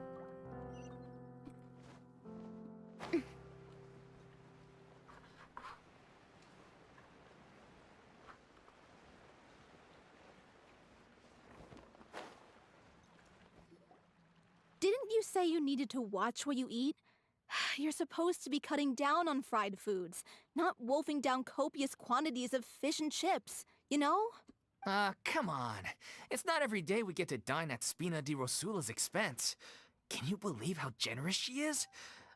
Didn't you say you needed to watch what you eat? You're supposed to be cutting down on fried foods, not wolfing down copious quantities of fish and chips, you know? Come on. It's not every day we get to dine at Spina di Rosula's expense. Can you believe how generous she is?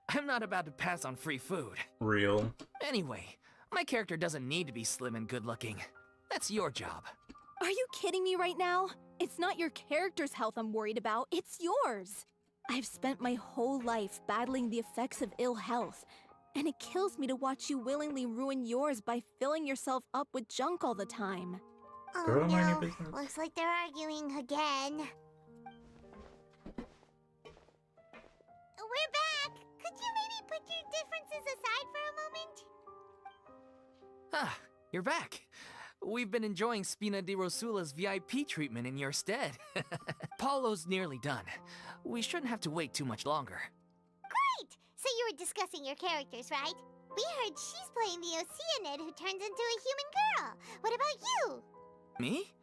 I'm not about to pass on free food. Real. Anyway, my character doesn't need to be slim and good-looking. That's your job. Are you kidding me right now? It's not your character's health I'm worried about, it's yours. I've spent my whole life battling the effects of ill health, and it kills me to watch you willingly ruin yours by filling yourself up with junk all the time. Oh Girl, mind your no, business. looks like they're arguing again. We're back! Could you maybe put your differences aside for a moment? Ah, you're back. We've been enjoying Spina di Rosula's VIP treatment in your stead. Apollo's nearly done. We shouldn't have to wait too much longer. Great! So you were discussing your characters, right? We heard she's playing the Oceanid who turns into a human girl. What about you? Me?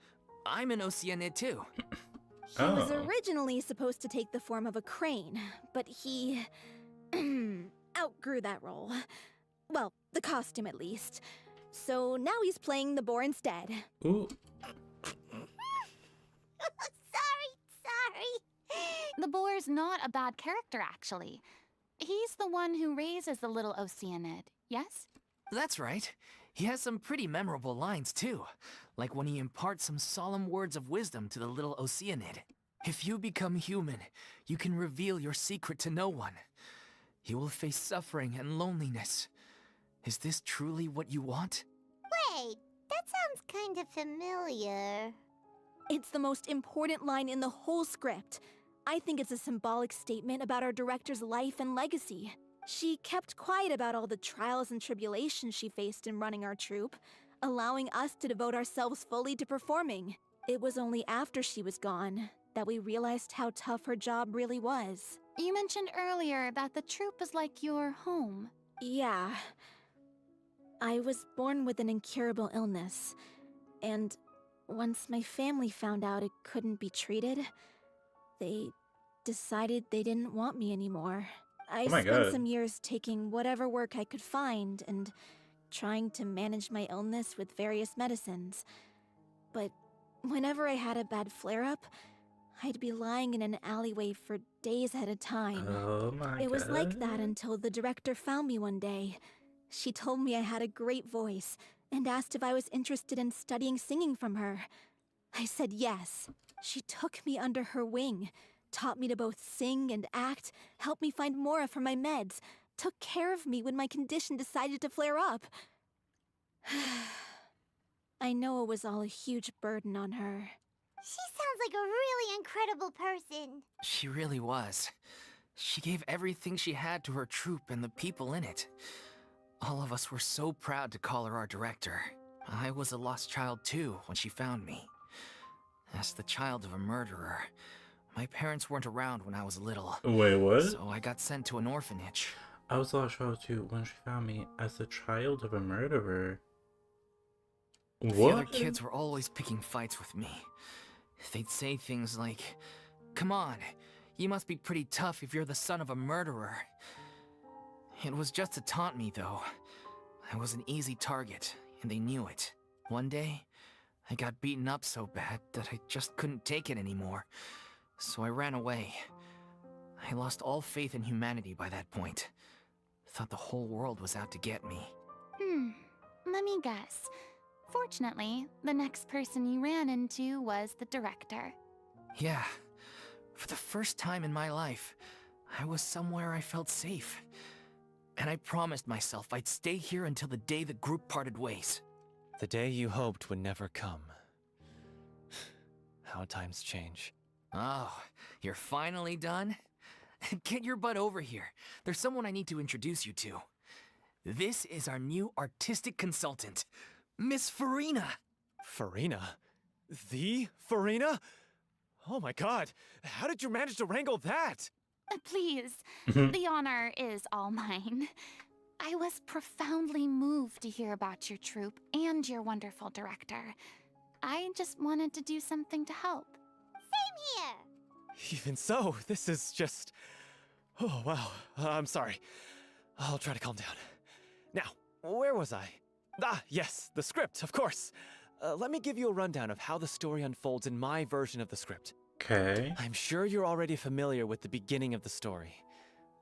I'm an Oceanid too. He was Oh. originally supposed to take the form of a crane, but he outgrew that role. Well, the costume at least. So now he's playing the boar instead. Ooh. Sorry. The boar's not a bad character, actually. He's the one who raises the little Oceanid, yes? That's right. He has some pretty memorable lines too, like when he imparts some solemn words of wisdom to the little Oceanid. If you become human, you can reveal your secret to no one. You will face suffering and loneliness. Is this truly what you want? Wait, that sounds kind of familiar. It's the most important line in the whole script. I think it's a symbolic statement about our director's life and legacy. She kept quiet about all the trials and tribulations she faced in running our troupe, allowing us to devote ourselves fully to performing. It was only after she was gone that we realized how tough her job really was. You mentioned earlier that the troupe is like your home. Yeah. I was born with an incurable illness, and once my family found out it couldn't be treated, they decided they didn't want me anymore. I Oh my spent God. some years taking whatever work I could find and trying to manage my illness with various medicines. But whenever I had a bad flare-up, I'd be lying in an alleyway for days at a time. Oh my God. It was like that until the director found me one day. She told me I had a great voice and asked if I was interested in studying singing from her. I said yes. She took me under her wing, taught me to both sing and act, helped me find Mora for my meds, took care of me when my condition decided to flare up. I know it was all a huge burden on her. She sounds like a really incredible person. She really was. She gave everything she had to her troupe and the people in it. All of us were so proud to call her our director. I was a lost child too when she found me. As the child of a murderer, my parents weren't around when I was little. Wait, what? So I got sent to an orphanage. I was lost child too when she found me as the child of a murderer. The What? other kids were always picking fights with me. They'd say things like, "Come on, you must be pretty tough if you're the son of a murderer." It was just to taunt me, though. I was an easy target, and they knew it. One day, I got beaten up so bad that I just couldn't take it anymore. So I ran away. I lost all faith in humanity by that point. Thought the whole world was out to get me. Let me guess. Fortunately, the next person you ran into was the director. Yeah. For the first time in my life, I was somewhere I felt safe. And I promised myself I'd stay here until the day the group parted ways. The day you hoped would never come. How times change. Oh, you're finally done? Get your butt over here. There's someone I need to introduce you to. This is our new artistic consultant, Miss Furina. Furina? The Furina? Oh my god, how did you manage to wrangle that? Please, the honor is all mine. I was profoundly moved to hear about your troupe and your wonderful director. I just wanted to do something to help. Same here. Even so, this is just... Oh, wow. I'm sorry. I'll try to calm down. Now, where was I? Ah, yes, the script, of course. Let me give you a rundown of how the story unfolds in my version of the script. Okay. I'm sure you're already familiar with the beginning of the story.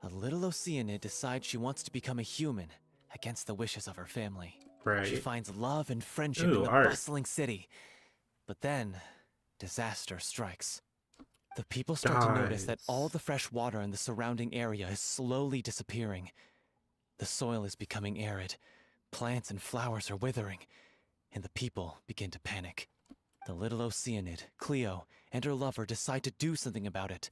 A little Oceanid decides she wants to become a human, against the wishes of her family. Right. She finds love and friendship Ooh, in the art. bustling city. But then, disaster strikes. The people start to notice that Dies. all the fresh water in the surrounding area is slowly disappearing. The soil is becoming arid, plants and flowers are withering, and the people begin to panic. The little Oceanid, Cleo, and her lover decide to do something about it,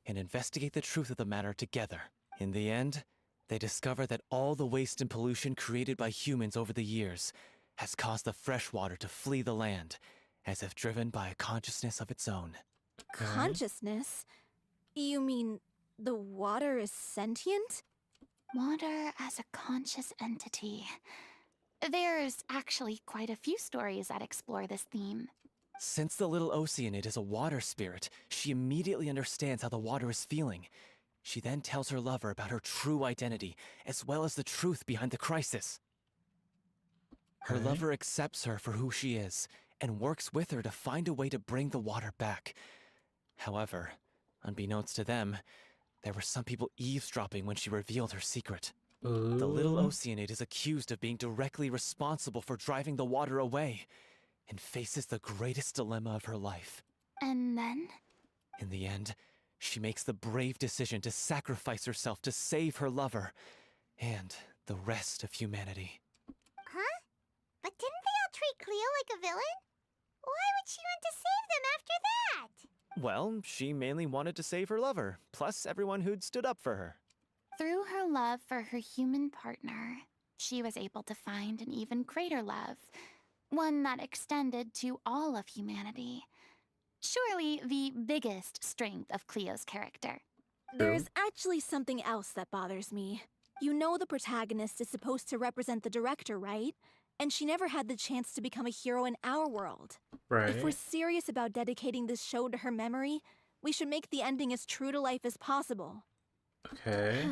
and investigate the truth of the matter together. In the end, they discover that all the waste and pollution created by humans over the years has caused the fresh water to flee the land, as if driven by a consciousness of its own. Okay. Consciousness? You mean the water is sentient? Water as a conscious entity. There's actually quite a few stories that explore this theme. Since the little Oceanid is a water spirit, she immediately understands how the water is feeling. She then tells her lover about her true identity, as well as the truth behind the crisis. Her Okay. lover accepts her for who she is, and works with her to find a way to bring the water back. However, unbeknownst to them, there were some people eavesdropping when she revealed her secret. The little Ooh. Oceanid is accused of being directly responsible for driving the water away, and faces the greatest dilemma of her life. And then? In the end, she makes the brave decision to sacrifice herself to save her lover, and the rest of humanity. Huh? But didn't they all treat Cleo like a villain? Why would she want to save them after that? Well, she mainly wanted to save her lover, plus everyone who'd stood up for her. Through her love for her human partner, she was able to find an even greater love, one that extended to all of humanity. Surely the biggest strength of Cleo's character. There's actually something else that bothers me. You know the protagonist is supposed to represent the director, right? And she never had the chance to become a hero in our world. Right. If we're serious about dedicating this show to her memory, we should make the ending as true to life as possible. Okay.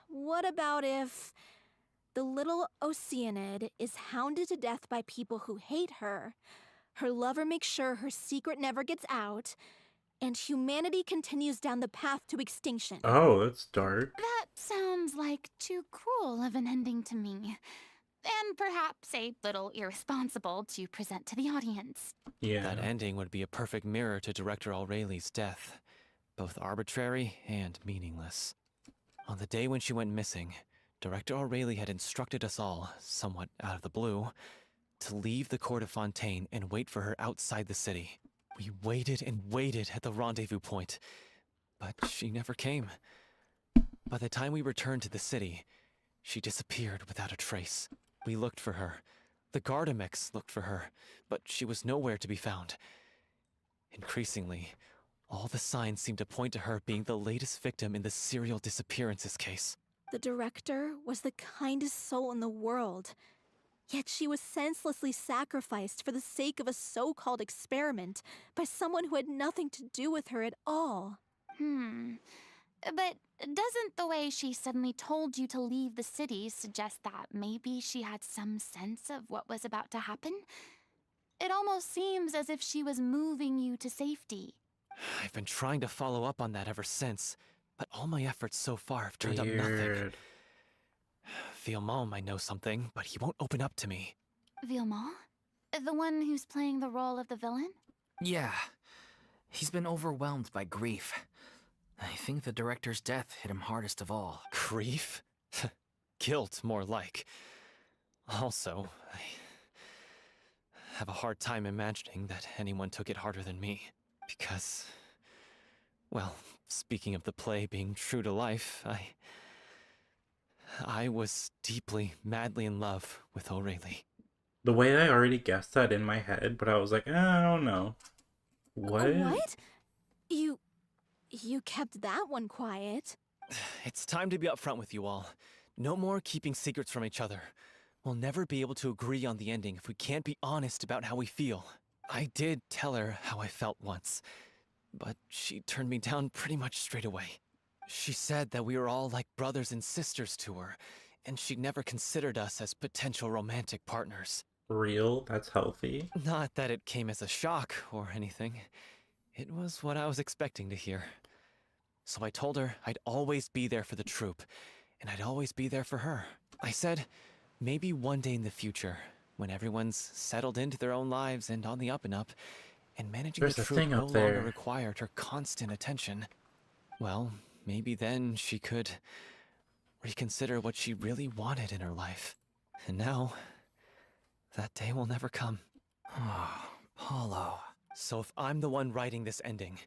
What about if the little Oceanid is hounded to death by people who hate her, her lover makes sure her secret never gets out, and humanity continues down the path to extinction? Oh, that's dark. That sounds like too cruel of an ending to me. And perhaps a little irresponsible to present to the audience. Yeah. That ending would be a perfect mirror to Director Aureli's death, both arbitrary and meaningless. On the day when she went missing, Director Aureli had instructed us all, somewhat out of the blue, to leave the court of Fontaine and wait for her outside the city. We waited and waited at the rendezvous point, but she never came. By the time we returned to the city, she disappeared without a trace. We looked for her. The Gardamex looked for her, but she was nowhere to be found. Increasingly, all the signs seemed to point to her being the latest victim in the serial disappearances case. The director was the kindest soul in the world, yet she was senselessly sacrificed for the sake of a so-called experiment by someone who had nothing to do with her at all. But doesn't the way she suddenly told you to leave the city suggest that maybe she had some sense of what was about to happen? It almost seems as if she was moving you to safety. I've been trying to follow up on that ever since, but all my efforts so far have turned up nothing. Weird. Villemont might know something, but he won't open up to me. Villemont? The one who's playing the role of the villain? Yeah. He's been overwhelmed by grief. I think the director's death hit him hardest of all. Grief? Guilt, more like. Also, I have a hard time imagining that anyone took it harder than me. Because, well, speaking of the play being true to life, I was deeply, madly in love with Aurelie. The way I already guessed that in my head, but I was like, I don't know. What? What? You kept that one quiet. It's time to be upfront with you all. No more keeping secrets from each other. We'll never be able to agree on the ending if we can't be honest about how we feel. I did tell her how I felt once, but she turned me down pretty much straight away. She said that we were all like brothers and sisters to her, and she'd never considered us as potential romantic partners. Real? That's healthy. Not that it came as a shock or anything. It was what I was expecting to hear. So I told her I'd always be there for the troupe, and I'd always be there for her. I said, maybe one day in the future, when everyone's settled into their own lives and on the up and up, and managing There's the a troupe thing no up there. longer required her constant attention, well, maybe then she could reconsider what she really wanted in her life. And now, that day will never come. Oh, Paulo. So if I'm the one writing this ending,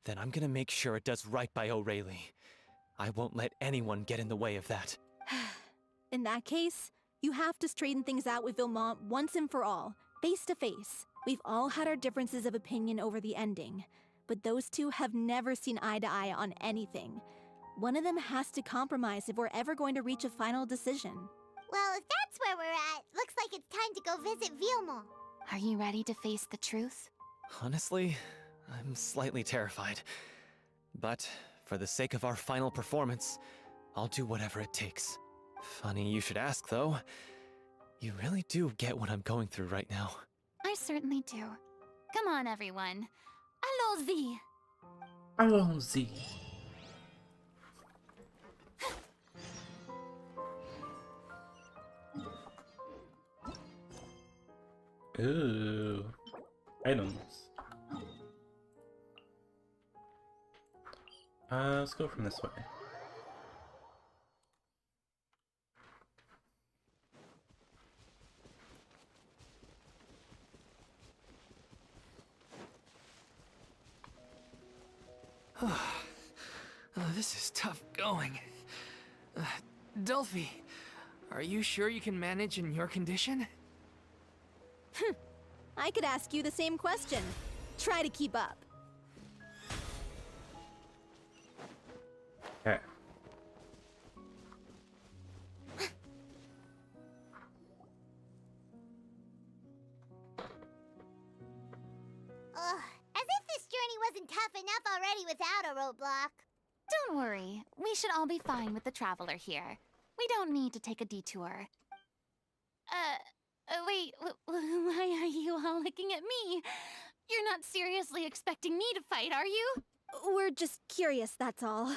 then I'm gonna make sure it does right by Aurelie. I won't let anyone get in the way of that. In that case, you have to straighten things out with Villemont once and for all, face to face. We've all had our differences of opinion over the ending, but those two have never seen eye to eye on anything. One of them has to compromise if we're ever going to reach a final decision. Well, if that's where we're at, looks like it's time to go visit Vilmos. Are you ready to face the truth? Honestly, I'm slightly terrified. But for the sake of our final performance, I'll do whatever it takes. Funny you should ask, though. You really do get what I'm going through right now. I certainly do. Come on, everyone. Allons-y! Allons-y. Ooh. Items. Let's go from this way. This is tough going. Delphi, are you sure you can manage in your condition? I could ask you the same question. Try to keep up. Okay. Ugh, as if this journey wasn't tough enough already without a roadblock. Don't worry. We should all be fine with the traveler here. We don't need to take a detour. Wait, why are you all looking at me? You're not seriously expecting me to fight, are you? We're just curious, that's all.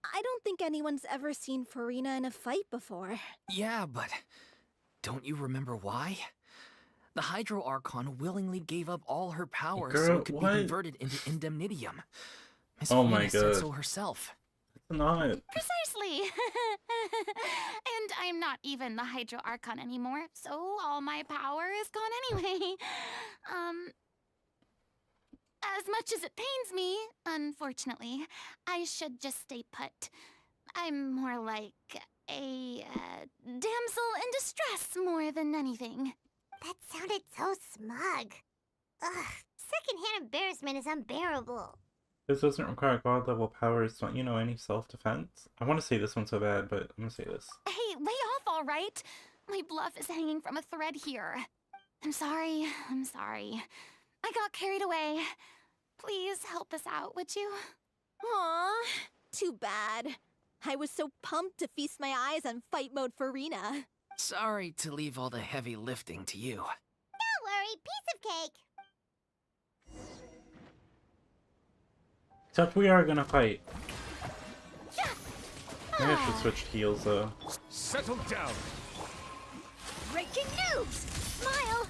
I don't think anyone's ever seen Furina in a fight before. Yeah, but don't you remember why? The Hydro Archon willingly gave up all her powers so Girl, it could what? be converted into Indemnitium. Miss Oh Furina my said God. so herself. It's not. Precisely. And I'm not even the Hydro Archon anymore, so all my power is gone anyway. As much as it pains me, unfortunately, I should just stay put. I'm more like a damsel in distress more than anything. That sounded so smug. Ugh, secondhand embarrassment is unbearable. This doesn't require god level powers. Don't you know any self-defense? I want to say this one so bad, but I'm gonna say this. Hey, lay off, all right? My bluff is hanging from a thread here. I'm sorry. I got carried away. Please help us out, would you? Aw, too bad. I was so pumped to feast my eyes on fight mode Furina. Sorry to leave all the heavy lifting to you. Don't worry, piece of cake. Except we are gonna fight. Maybe I should Ah. switch to heals though. Settle down. Breaking news! Smile!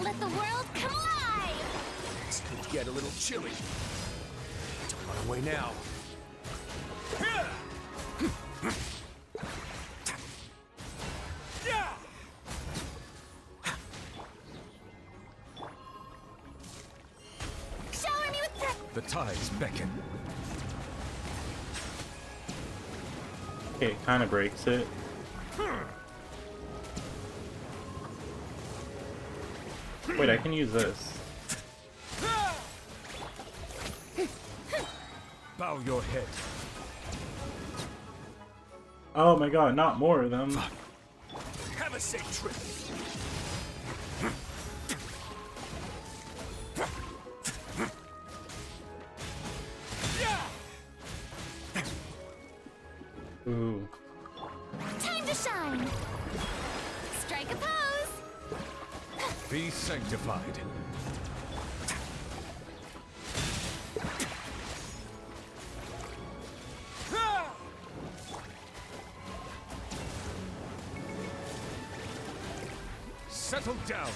Let the world come alive! This could get a little chilly. Don't run away now. Shower me with The tides beckon. Okay, it kind of breaks it. Wait, I can use this. Bow your head. Oh my god, not more of them. Have a safe trip. Ooh. time to shine! Strike a pose! Be sanctified. Settle down.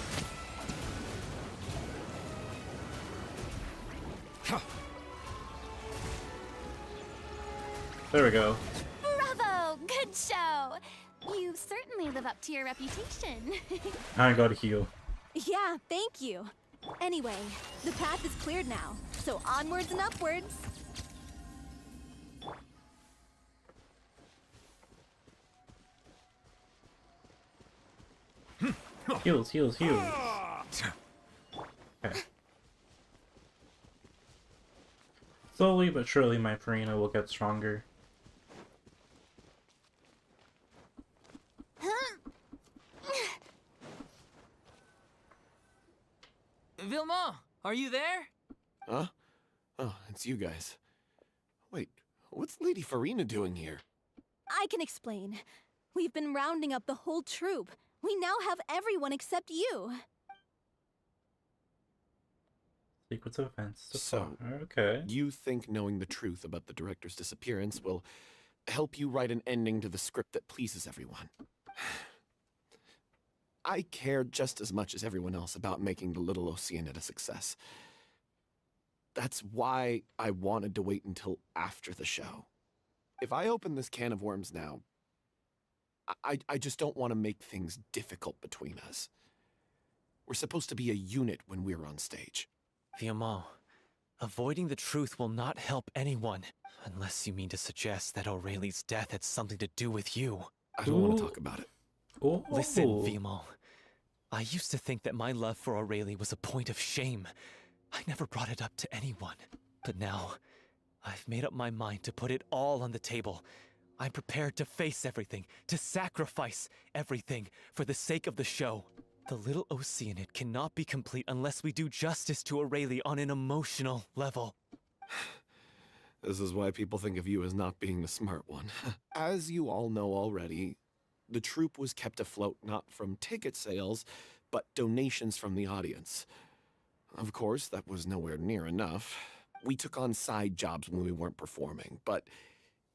There we go. Bravo! Good show! You certainly live up to your reputation. I gotta heal. Yeah, thank you. Anyway, the path is cleared now, so onwards and upwards. Heals. Slowly but surely my Furina will get stronger. Vilma, are you there? Huh? Oh, it's you guys. Wait, what's Lady Furina doing here? I can explain. We've been rounding up the whole troop. We now have everyone except you. Sequence of events to So, follow. Okay. You think knowing the truth about the director's disappearance will help you write an ending to the script that pleases everyone? I care just as much as everyone else about making the Little Oceanid a success. That's why I wanted to wait until after the show. If I open this can of worms now, I just don't want to make things difficult between us. We're supposed to be a unit when we're on stage. Viamont, avoiding the truth will not help anyone. Unless you mean to suggest that Aurelie's death had something to do with you. I don't want to talk about it. Oh. Listen, Viamont. I used to think that my love for Aurelie was a point of shame. I never brought it up to anyone. But now, I've made up my mind to put it all on the table. I'm prepared to face everything, to sacrifice everything for the sake of the show. The Little Oceanid cannot be complete unless we do justice to Aurelie on an emotional level. This is why people think of you as not being the smart one. As you all know already, the troupe was kept afloat not from ticket sales, but donations from the audience. Of course, that was nowhere near enough. We took on side jobs when we weren't performing, but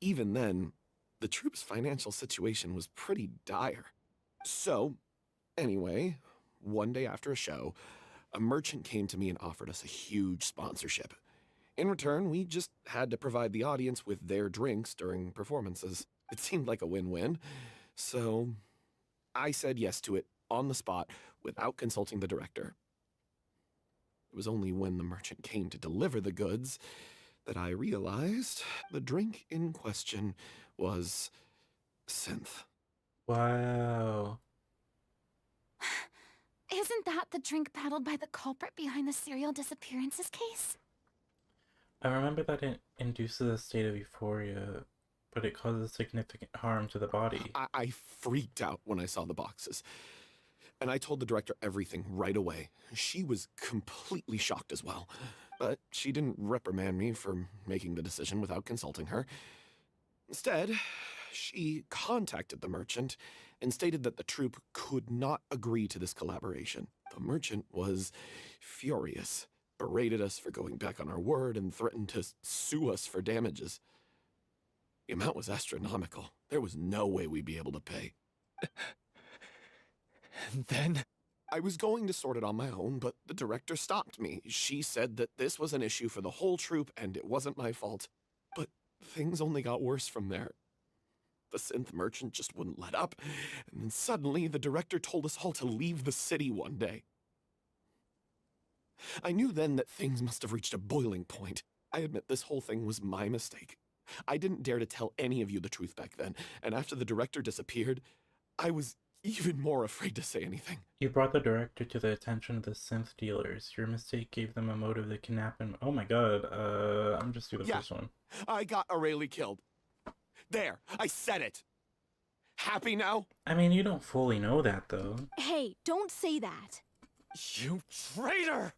even then, the troupe's financial situation was pretty dire. So, anyway, one day after a show, a merchant came to me and offered us a huge sponsorship. In return, we just had to provide the audience with their drinks during performances. It seemed like a win-win, so I said yes to it on the spot without consulting the director. It was only when the merchant came to deliver the goods that I realized the drink in question was synth. Wow. Isn't that the drink paddled by the culprit behind the serial disappearances case? I remember that it induces a state of euphoria, but it causes significant harm to the body. I freaked out when I saw the boxes. And I told the director everything right away. She was completely shocked as well. But she didn't reprimand me for making the decision without consulting her. Instead, she contacted the merchant and stated that the troupe could not agree to this collaboration. The merchant was furious, berated us for going back on our word, and threatened to sue us for damages. The amount was astronomical. There was no way we'd be able to pay. And then? I was going to sort it on my own, but the director stopped me. She said that this was an issue for the whole troupe and it wasn't my fault. But things only got worse from there. The synth merchant just wouldn't let up, and then suddenly the director told us all to leave the city one day. I knew then that things must have reached a boiling point. I admit this whole thing was my mistake. I didn't dare to tell any of you the truth back then, and after the director disappeared, I was even more afraid to say anything. You brought the director to the attention of the synth dealers. Your mistake gave them a motive to kidnap him. Oh my god, I'm just doing the first one. I got Aurelie killed. There, I said it. Happy now? I mean, you don't fully know that, though. Hey, don't say that. You traitor!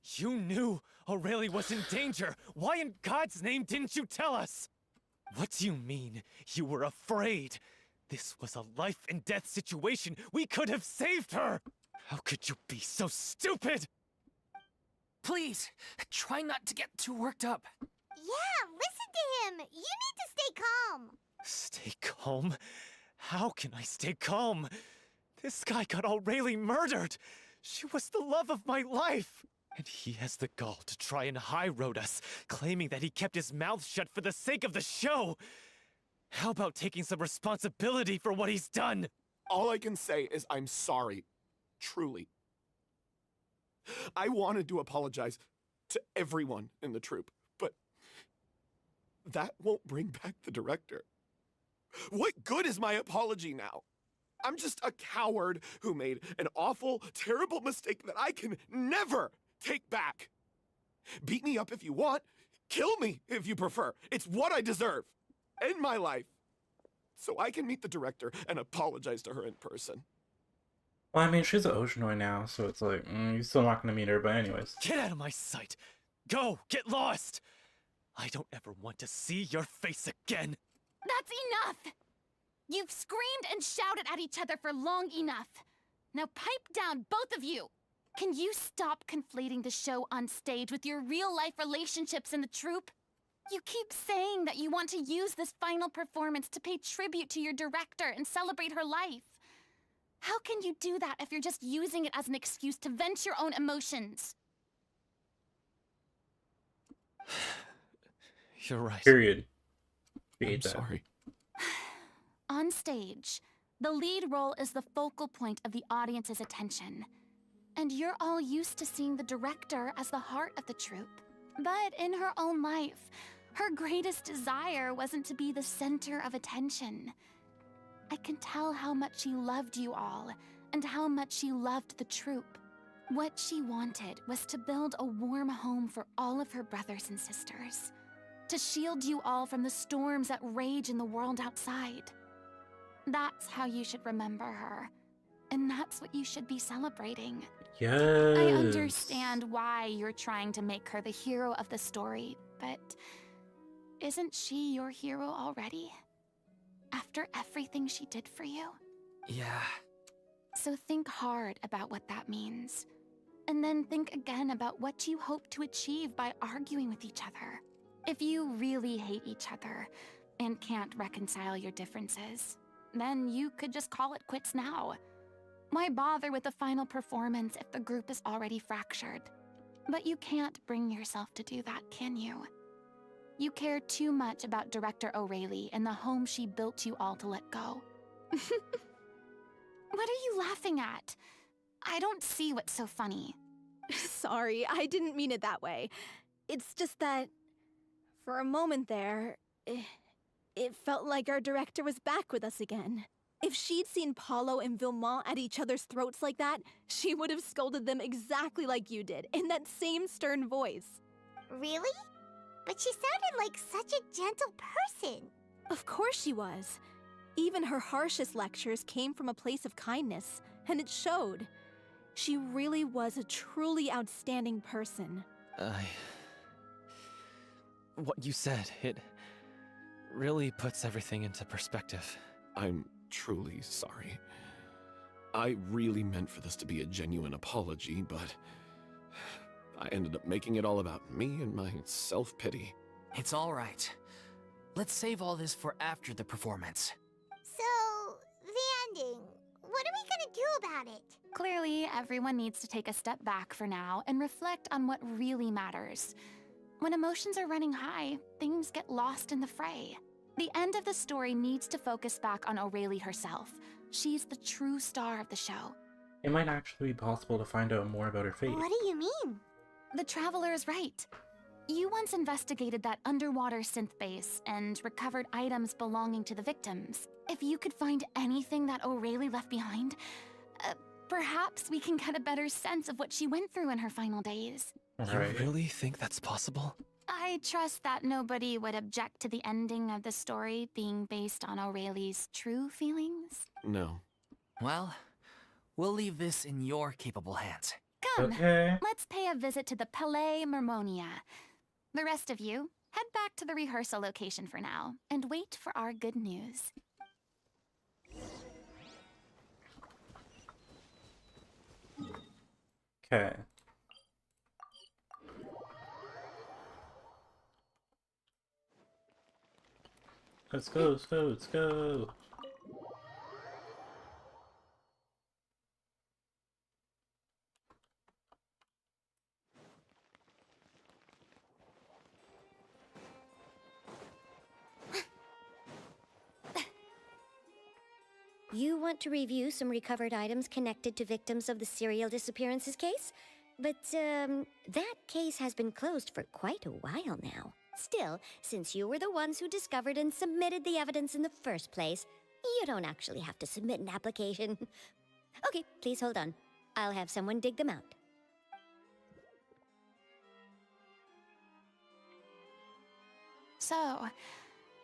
You knew Aurelie was in danger. Why in God's name didn't you tell us? What do you mean you were afraid? This was a life and death situation. We could have saved her. How could you be so stupid? Please, try not to get too worked up. Yeah, listen to him. You need to stay calm. Stay calm? How can I stay calm? This guy got Aurelie murdered. She was the love of my life. And he has the gall to try and high-road us, claiming that he kept his mouth shut for the sake of the show. How about taking some responsibility for what he's done? All I can say is I'm sorry. Truly. I wanted to apologize to everyone in the troupe, but that won't bring back the director. What good is my apology now? I'm just a coward who made an awful, terrible mistake that I can never take back. Beat me up if you want. Kill me, if you prefer. It's what I deserve. End my life. So I can meet the director and apologize to her in person. Well, I mean, she's an Oceanoid now, so it's like, you're still not gonna meet her, but anyways. Get out of my sight! Go! Get lost! I don't ever want to see your face again! That's enough! You've screamed and shouted at each other for long enough. Now pipe down, both of you! Can you stop conflating the show on stage with your real-life relationships in the troupe? You keep saying that you want to use this final performance to pay tribute to your director and celebrate her life. How can you do that if you're just using it as an excuse to vent your own emotions? You're right. Period. I'm sorry. On stage, the lead role is the focal point of the audience's attention. And you're all used to seeing the director as the heart of the troupe. But in her own life, her greatest desire wasn't to be the center of attention. I can tell how much she loved you all, and how much she loved the troupe. What she wanted was to build a warm home for all of her brothers and sisters. To shield you all from the storms that rage in the world outside. That's how you should remember her. And that's what you should be celebrating. Yes. I understand why you're trying to make her the hero of the story, but isn't she your hero already? After everything she did for you? Yeah. So think hard about what that means. And then think again about what you hope to achieve by arguing with each other. If you really hate each other and can't reconcile your differences, then you could just call it quits now. Why bother with the final performance if the group is already fractured? But you can't bring yourself to do that, can you? You care too much about Director O'Reilly and the home she built you all to let go. What are you laughing at? I don't see what's so funny. Sorry, I didn't mean it that way. It's just that, for a moment there, it felt like our director was back with us again. If she'd seen Paulo and Vilmont at each other's throats like that, she would have scolded them exactly like you did, in that same stern voice. Really? But she sounded like such a gentle person. Of course she was. Even her harshest lectures came from a place of kindness, and it showed. She really was a truly outstanding person. What you said, it really puts everything into perspective. I'm truly sorry. I really meant for this to be a genuine apology, but I ended up making it all about me and my self-pity. It's all right. Let's save all this for after the performance. So, the ending. What are we gonna do about it? Clearly, everyone needs to take a step back for now and reflect on what really matters. When emotions are running high, things get lost in the fray. The end of the story needs to focus back on O'Reilly herself. She's the true star of the show. It might actually be possible to find out more about her fate. What do you mean? The Traveler is right. You once investigated that underwater synth base and recovered items belonging to the victims. If you could find anything that O'Reilly left behind, perhaps we can get a better sense of what she went through in her final days. You really think that's possible? I trust that nobody would object to the ending of the story being based on O'Reilly's true feelings. No. Well, we'll leave this in your capable hands. Come, Okay. let's pay a visit to the Palais Mermonia. The rest of you, head back to the rehearsal location for now, and wait for our good news. Okay. Let's go, let's go, let's go. You want to review some recovered items connected to victims of the serial disappearances case? But, that case has been closed for quite a while now. Still, since you were the ones who discovered and submitted the evidence in the first place, you don't actually have to submit an application. Okay, please hold on. I'll have someone dig them out. So,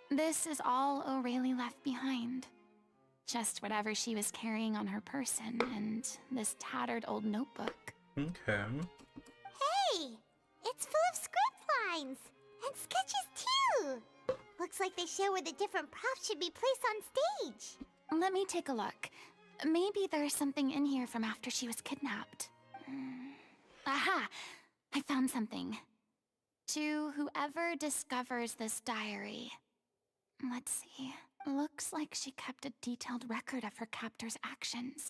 this is all O'Reilly left behind. Just whatever she was carrying on her person and this tattered old notebook. Okay. Hey! It's full of script lines! And sketches too! Looks like they show where the different props should be placed on stage. Let me take a look. Maybe there's something in here from after she was kidnapped. Aha! I found something. To whoever discovers this diary. Let's see. Looks like she kept a detailed record of her captor's actions.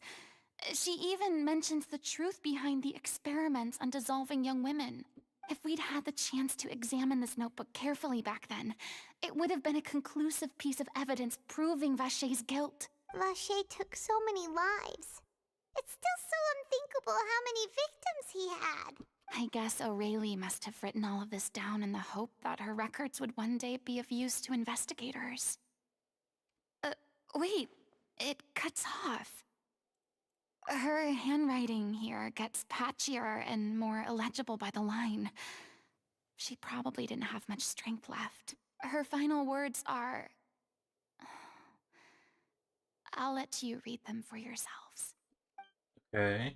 She even mentions the truth behind the experiments on dissolving young women. If we'd had the chance to examine this notebook carefully back then, it would have been a conclusive piece of evidence proving Vacher's guilt. Vacher took so many lives. It's still so unthinkable how many victims he had. I guess O'Reilly must have written all of this down in the hope that her records would one day be of use to investigators. Wait, it cuts off. Her handwriting here gets patchier and more illegible by the line. She probably didn't have much strength left. Her final words are... I'll let you read them for yourselves. Okay.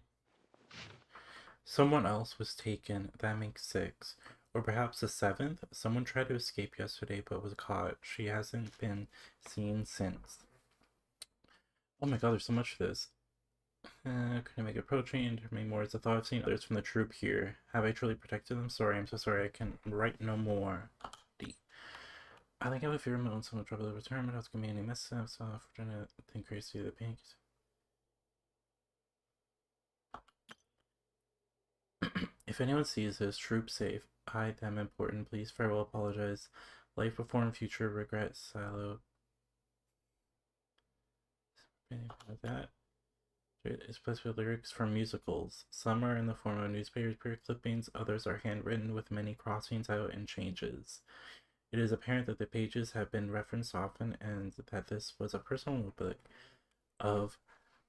Someone else was taken. That makes 6. Or perhaps the 7th? Someone tried to escape yesterday but was caught. She hasn't been seen since. Oh my god, there's so much for this. Couldn't make it pro-chained. Many more as I thought. I've seen others from the troop here. Have I truly protected them? Sorry, I'm so sorry. I can write no more. D. I think I have a fear of my own so much trouble to return, but I was gonna be any mess up, so I'm trying to think crazy the pinks. If anyone sees this, troop safe. I, them important. Please farewell, apologize. Life before and future regret, silo. That. Especially lyrics from musicals. Some are in the form of newspaper clippings, others are handwritten with many crossings out and changes. It is apparent that the pages have been referenced often and that this was a personal notebook of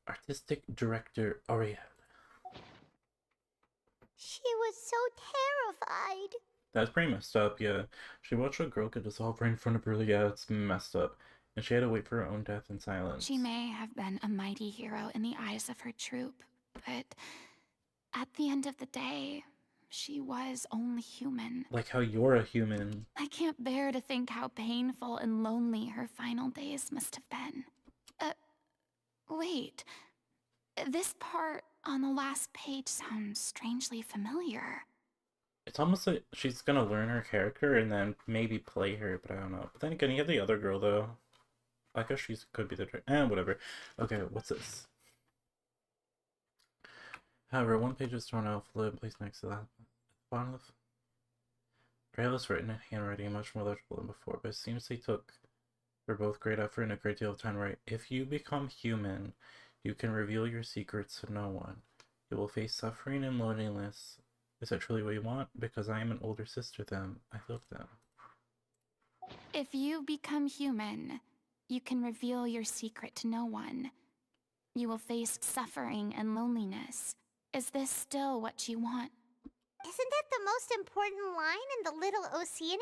artistic director Ariel. She was so terrified. That's pretty messed up, yeah. She watched a girl get dissolved right in front of her. Yeah, it's messed up. And she had to wait for her own death in silence. She may have been a mighty hero in the eyes of her troop, but at the end of the day, she was only human. Like how you're a human. I can't bear to think how painful and lonely her final days must have been. Wait. This part on the last page sounds strangely familiar. It's almost like she's gonna learn her character and then maybe play her, but I don't know. But then again, you have the other girl, though. I guess she could be the... whatever. Okay, what's this? However, one page is torn off, and placed next to that. Bottom of... Braille is written in handwriting much more legible than before, but it seems they took for both great effort and a great deal of time to write. If you become human, you can reveal your secrets to no one. You will face suffering and loneliness. Is that truly what you want? Because I am an older sister to them. I love them. If you become human, you can reveal your secret to no one. You will face suffering and loneliness. Is this still what you want? Isn't that the most important line in the Little Oceanid?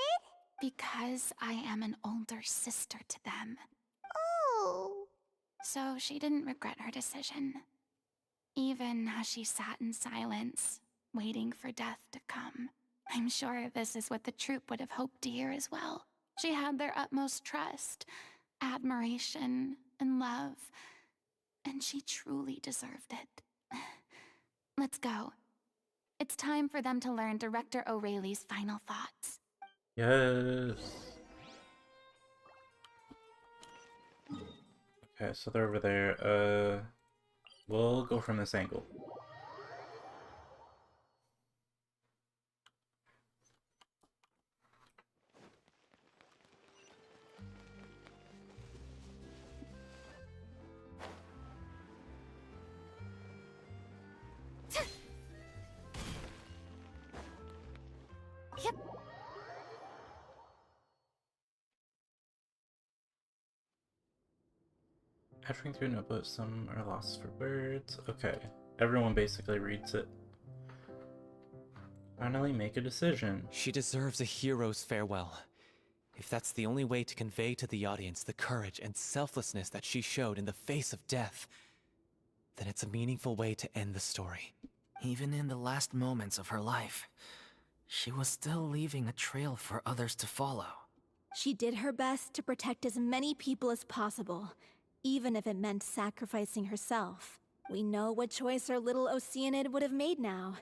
Because I am an older sister to them. Oh. So she didn't regret her decision. Even as she sat in silence, waiting for death to come. I'm sure this is what the troop would have hoped to hear as well. She had their utmost trust, admiration, and love. And she truly deserved it. Let's go. It's time for them to learn Director O'Reilly's final thoughts. Yes. Okay, so they're over there. We'll go from this angle. Yep. Entering through notebooks, some are lost for words. Okay, everyone basically reads it. Finally make a decision. She deserves a hero's farewell. If that's the only way to convey to the audience the courage and selflessness that she showed in the face of death, then it's a meaningful way to end the story. Even in the last moments of her life, she was still leaving a trail for others to follow. She did her best to protect as many people as possible, even if it meant sacrificing herself. We know what choice our little Oceanid would have made now.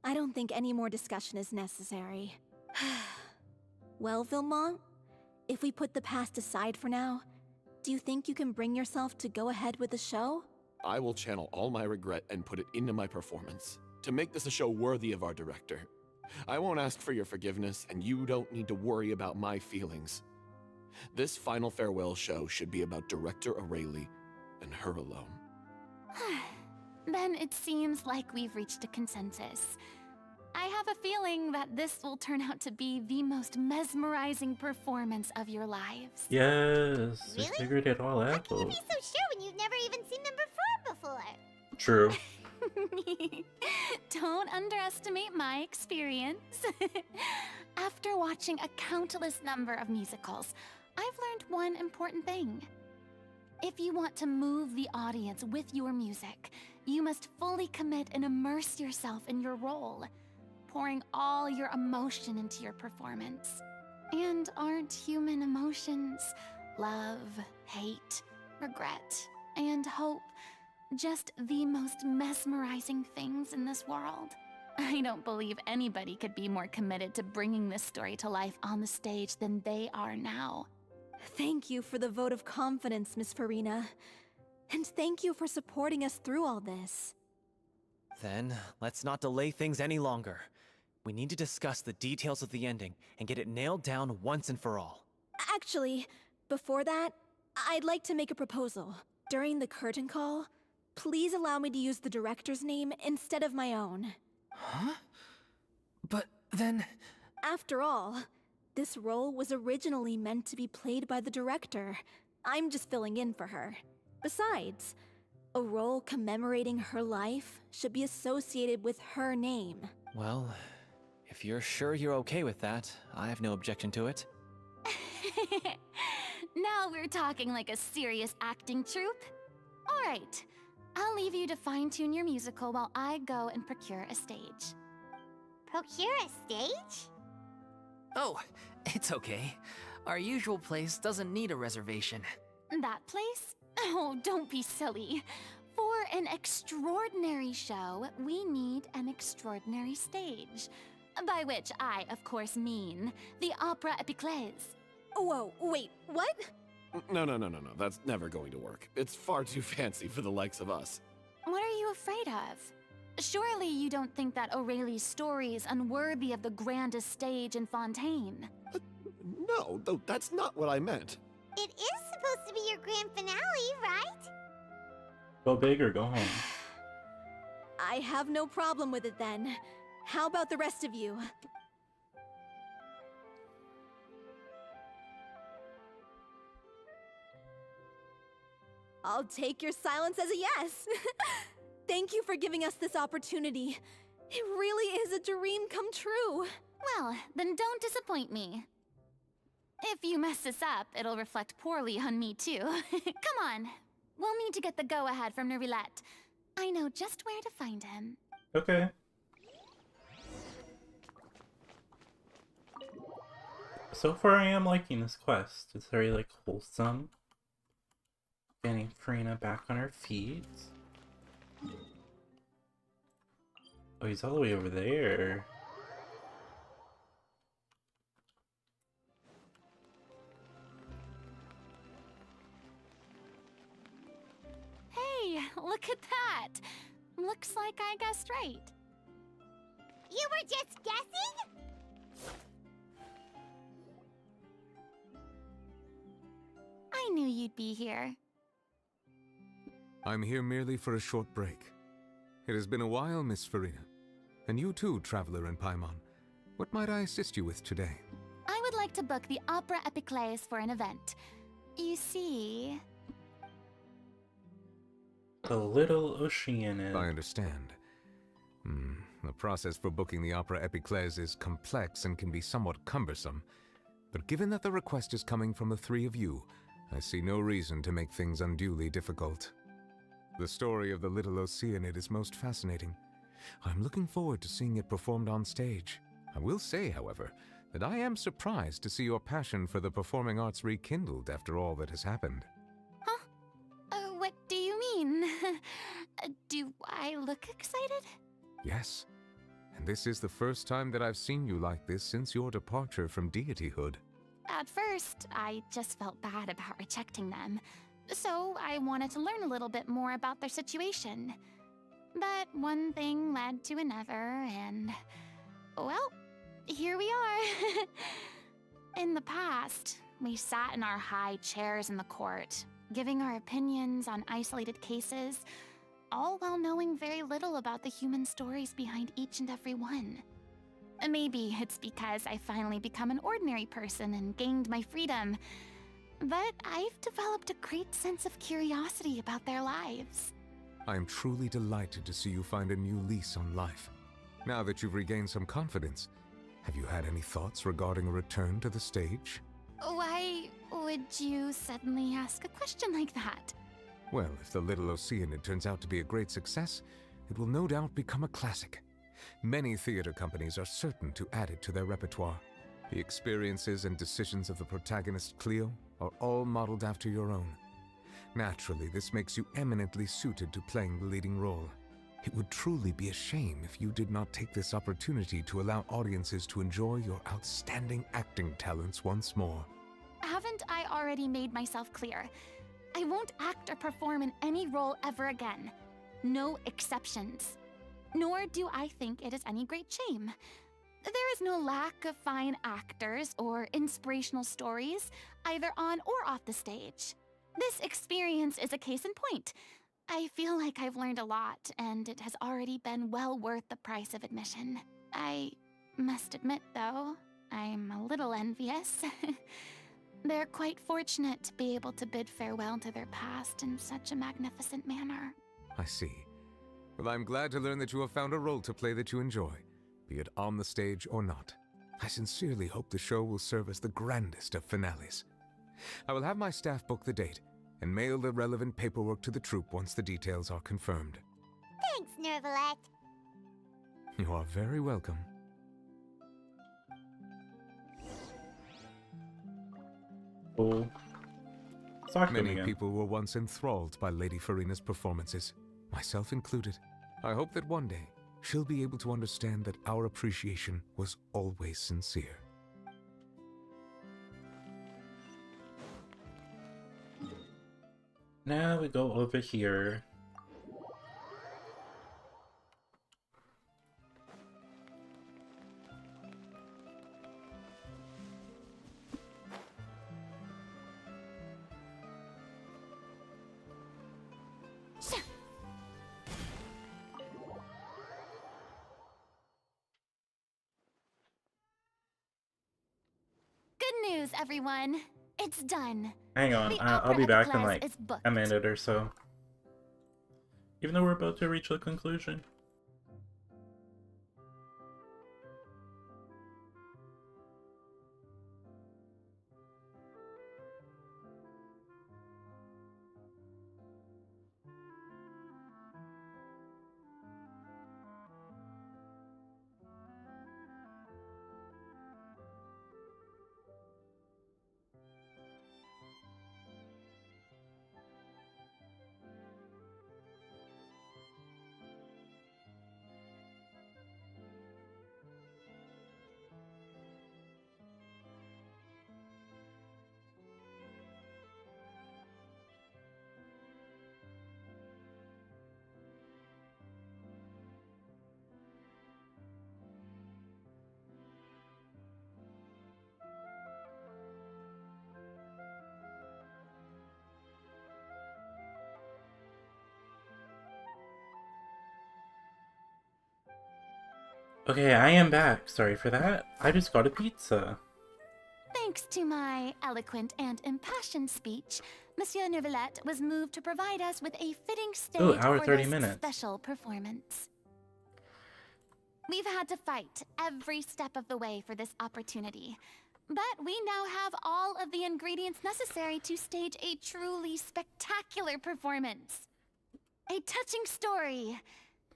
I don't think any more discussion is necessary. Well, Vilmont, if we put the past aside for now, do you think you can bring yourself to go ahead with the show? I will channel all my regret and put it into my performance, to make this a show worthy of our director. I won't ask for your forgiveness, and you don't need to worry about my feelings. This final farewell show should be about Director Aurelie and her alone. Then it seems like we've reached a consensus. I have a feeling that this will turn out to be the most mesmerizing performance of your lives. Yes, Really? I figured it all How out. can you be so sure when you've never even seen them perform before? True. Don't underestimate my experience. After watching a countless number of musicals, I've learned one important thing. If you want to move the audience with your music, you must fully commit and immerse yourself in your role, pouring all your emotion into your performance. And aren't human emotions love, hate, regret, and hope just the most mesmerizing things in this world? I don't believe anybody could be more committed to bringing this story to life on the stage than they are now. Thank you for the vote of confidence, Miss Furina. And thank you for supporting us through all this. Then, let's not delay things any longer. We need to discuss the details of the ending and get it nailed down once and for all. Actually, before that, I'd like to make a proposal. During the curtain call, please allow me to use the director's name instead of my own. Huh? But then... After all, this role was originally meant to be played by the director. I'm just filling in for her. Besides, a role commemorating her life should be associated with her name. Well, if you're sure you're okay with that, I have no objection to it. Now we're talking like a serious acting troupe. All right, I'll leave you to fine-tune your musical while I go and procure a stage. Procure a stage? Oh, it's okay. Our usual place doesn't need a reservation. That place? Oh, don't be silly. For an extraordinary show, we need an extraordinary stage. By which I, of course, mean the Opera Epiclese. Whoa, wait, what? No. That's never going to work. It's far too fancy for the likes of us. What are you afraid of? Surely you don't think that Aurelie's story is unworthy of the grandest stage in Fontaine. No, though that's not what I meant. It is supposed to be your grand finale, right? Go big or go home. I have no problem with it then. How about the rest of you? I'll take your silence as a yes. Thank you for giving us this opportunity. It really is a dream come true. Well, then don't disappoint me. If you mess this up, it'll reflect poorly on me too. Come on. We'll need to get the go-ahead from Nerilette. I know just where to find him. Okay. So far I am liking this quest. It's very, like, wholesome. Getting Furina back on her feet. Oh, he's all the way over there. Hey, look at that! Looks like I guessed right. You were just guessing? I knew you'd be here. I'm here merely for a short break. It has been a while, Miss Furina. And you too, Traveler in Paimon. What might I assist you with today? I would like to book the Opera Epiclese for an event. You see... The little Oceanid. I understand. The process for booking the Opera Epiclese is complex and can be somewhat cumbersome. But given that the request is coming from the three of you, I see no reason to make things unduly difficult. The story of the little Oceanid is most fascinating. I'm looking forward to seeing it performed on stage. I will say, however, that I am surprised to see your passion for the performing arts rekindled after all that has happened. Huh? What do you mean? Do I look excited? Yes, and this is the first time that I've seen you like this since your departure from deityhood. At first, I just felt bad about rejecting them, so I wanted to learn a little bit more about their situation. But one thing led to another, and, well, here we are. In the past, we sat in our high chairs in the court, giving our opinions on isolated cases, all while knowing very little about the human stories behind each and every one. Maybe it's because I finally become an ordinary person and gained my freedom, but I've developed a great sense of curiosity about their lives. I am truly delighted to see you find a new lease on life. Now that you've regained some confidence, have you had any thoughts regarding a return to the stage? Why would you suddenly ask a question like that? Well, if the Little Oceanid turns out to be a great success, it will no doubt become a classic. Many theater companies are certain to add it to their repertoire. The experiences and decisions of the protagonist Cleo are all modeled after your own. Naturally, this makes you eminently suited to playing the leading role. It would truly be a shame if you did not take this opportunity to allow audiences to enjoy your outstanding acting talents once more. Haven't I already made myself clear? I won't act or perform in any role ever again. No exceptions. Nor do I think it is any great shame. There is no lack of fine actors or inspirational stories, either on or off the stage. This experience is a case in point. I feel like I've learned a lot, and it has already been well worth the price of admission. I must admit, though, I'm a little envious. They're quite fortunate to be able to bid farewell to their past in such a magnificent manner. I see. Well, I'm glad to learn that you have found a role to play that you enjoy, be it on the stage or not. I sincerely hope the show will serve as the grandest of finales. I will have my staff book the date and mail the relevant paperwork to the troupe once the details are confirmed. Thanks, Nervalet. You are very welcome. Cool. Talk to him Many again. people were once enthralled by Lady FURINA'S performances, myself included. I hope that one day she'll be able to understand that our appreciation was always sincere. Now we go over here. Good news, everyone. It's done. Hang on, The I'll opera be at the back in Claire's like is booked. a minute or so. Even though we're about to reach the conclusion. Okay, I am back. Sorry for that. I just got a pizza. Thanks to my eloquent and impassioned speech, Monsieur Neuvillette was moved to provide us with a fitting stage Ooh, hour for 30 this minutes. special performance. We've had to fight every step of the way for this opportunity, But we now have all of the ingredients necessary to stage a truly spectacular performance. A touching story,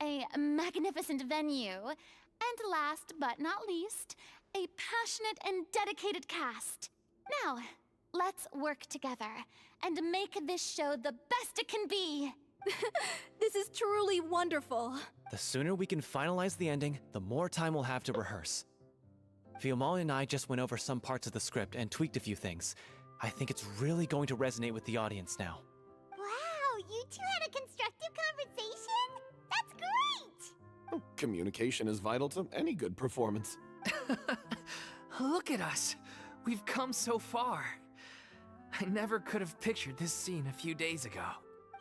a magnificent venue, and last but not least, a passionate and dedicated cast. Now, let's work together and make this show the best it can be. This is truly wonderful. The sooner we can finalize the ending, the more time we'll have to rehearse. Fiamma and I just went over some parts of the script and tweaked a few things. I think it's really going to resonate with the audience now. Wow, you two had a constructive conversation? That's great! Oh, communication is vital to any good performance. Look at us. We've come so far. I never could have pictured this scene a few days ago.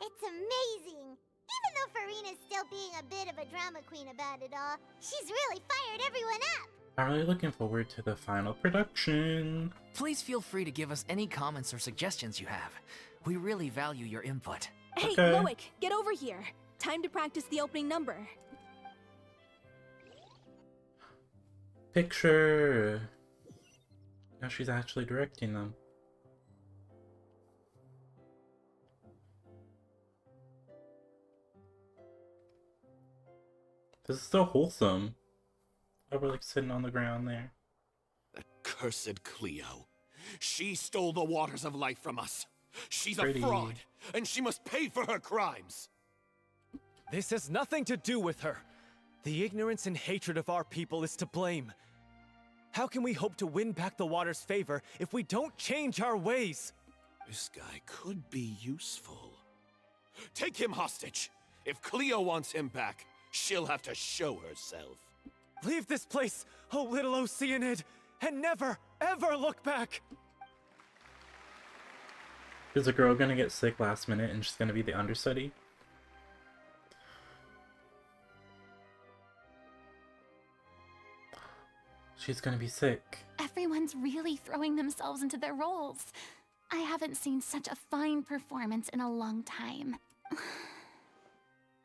It's amazing! Even though Furina's still being a bit of a drama queen about it all, she's really fired everyone up! I'm really looking forward to the final production. Please feel free to give us any comments or suggestions you have. We really value your input. Hey, Okay. Loic, get over here. Time to practice the opening number. Picture. Now she's actually directing them. This is so wholesome. Oh, we're like sitting on the ground there. That cursed Cleo. She stole the waters of life from us. She's Pretty. a fraud, and she must pay for her crimes. This has nothing to do with her. The ignorance and hatred of our people is to blame. How can we hope to win back the water's favor if we don't change our ways? This guy could be useful. Take him hostage. If Cleo wants him back, she'll have to show herself. Leave this place, oh little Oceanid, and never, ever look back! Is the girl gonna get sick last minute and she's gonna be the understudy? She's gonna be sick. Everyone's really throwing themselves into their roles. I haven't seen such a fine performance in a long time.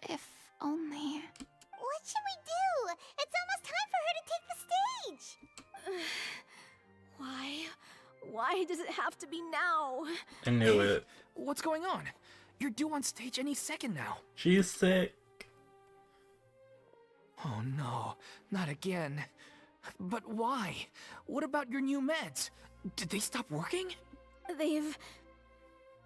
If only. What should we do? It's almost time for her to take the stage! Why does it have to be now? I knew it. What's going on? You're due on stage any second now. She's sick. Oh no, not again. But why? What about your new meds? Did they stop working? They've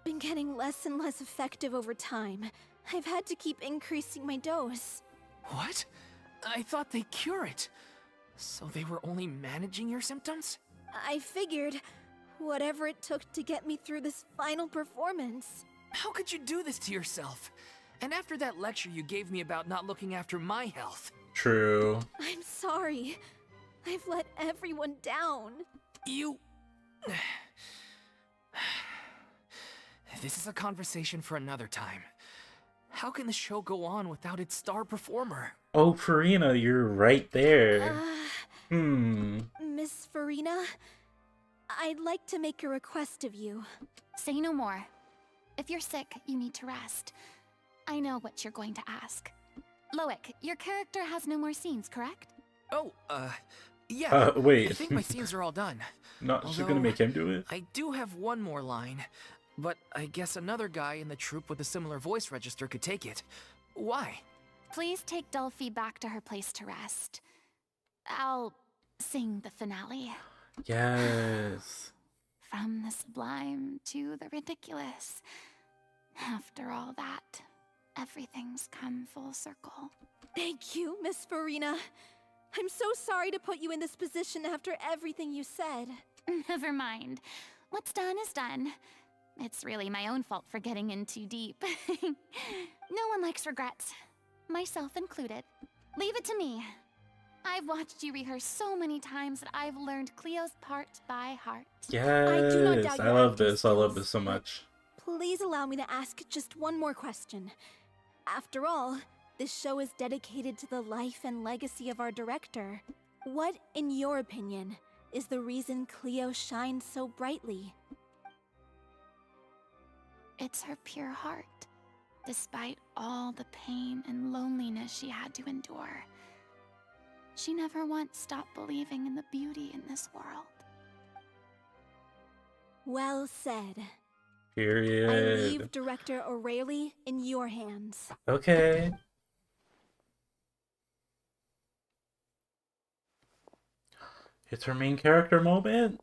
been getting less and less effective over time. I've had to keep increasing my dose. What? I thought they cure it. So they were only managing your symptoms? I figured whatever it took to get me through this final performance. How could you do this to yourself? And after that lecture you gave me about not looking after my health. True. I'm sorry. I've let everyone down. You... This is a conversation for another time. How can the show go on without its star performer? Oh, Furina, you're right there. Miss Furina, I'd like to make a request of you. Say no more. If you're sick, you need to rest. I know what you're going to ask. Loic, your character has no more scenes, correct? Oh, yeah. Wait. I think my scenes are all done. Not she's gonna Although, make him do it. I do have one more line, but I guess another guy in the troupe with a similar voice register could take it. Why? Please take Delphi back to her place to rest. I'll sing the finale. Yes. From the sublime to the ridiculous. After all that, everything's come full circle. Thank you, Miss Furina. I'm so sorry to put you in this position after everything you said. Never mind. What's done is done. It's really my own fault for getting in too deep. No one likes regrets, myself included. Leave it to me. I've watched you rehearse so many times that I've learned Cleo's part by heart. Yes. do not doubt I your love acting this. I love skills, this so much. Please allow me to ask just one more question. After all, this show is dedicated to the life and legacy of our director. What, in your opinion, is the reason Cleo shines so brightly? It's her pure heart, despite all the pain and loneliness she had to endure. She never once stopped believing in the beauty in this world. Well said. Period. I leave Director O'Reilly in your hands. Okay. It's her main character moment.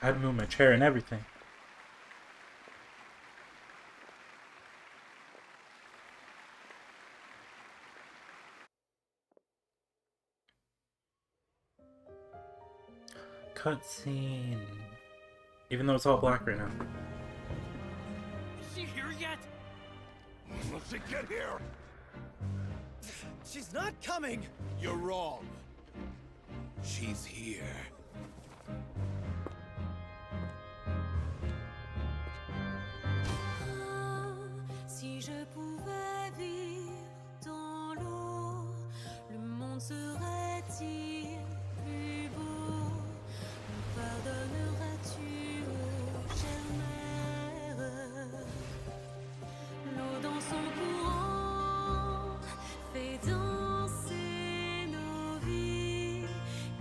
I had to move my chair and everything. Cutscene. Even though it's all black right now. Is she here yet? Will she get here? She's not coming! You're wrong. She's here. Si je pouvais vivre dans l'eau, le monde serait-il plus beau? Me pardonneras-tu, ô chère mère? L'eau dans son courant fait danser nos vies,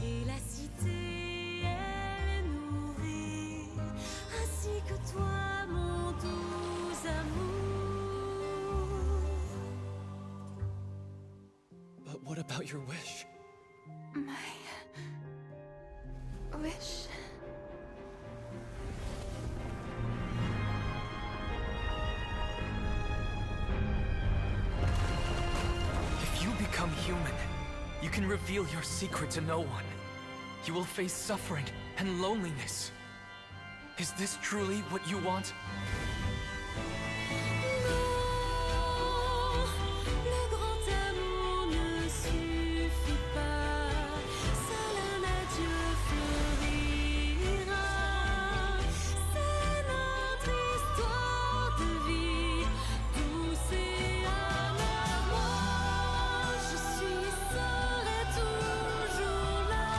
et la cité elle nourrit, ainsi que toi, mon doux amour. But what about your wish? My wish. If you become human, you can reveal your secret to no one. You will face suffering and loneliness. Is this truly what you want? Le grand amour ne suffit pas, seul un adieu fleurira. C'est notre histoire de vie, douce et amère. Moi, je suis, serai toujours là,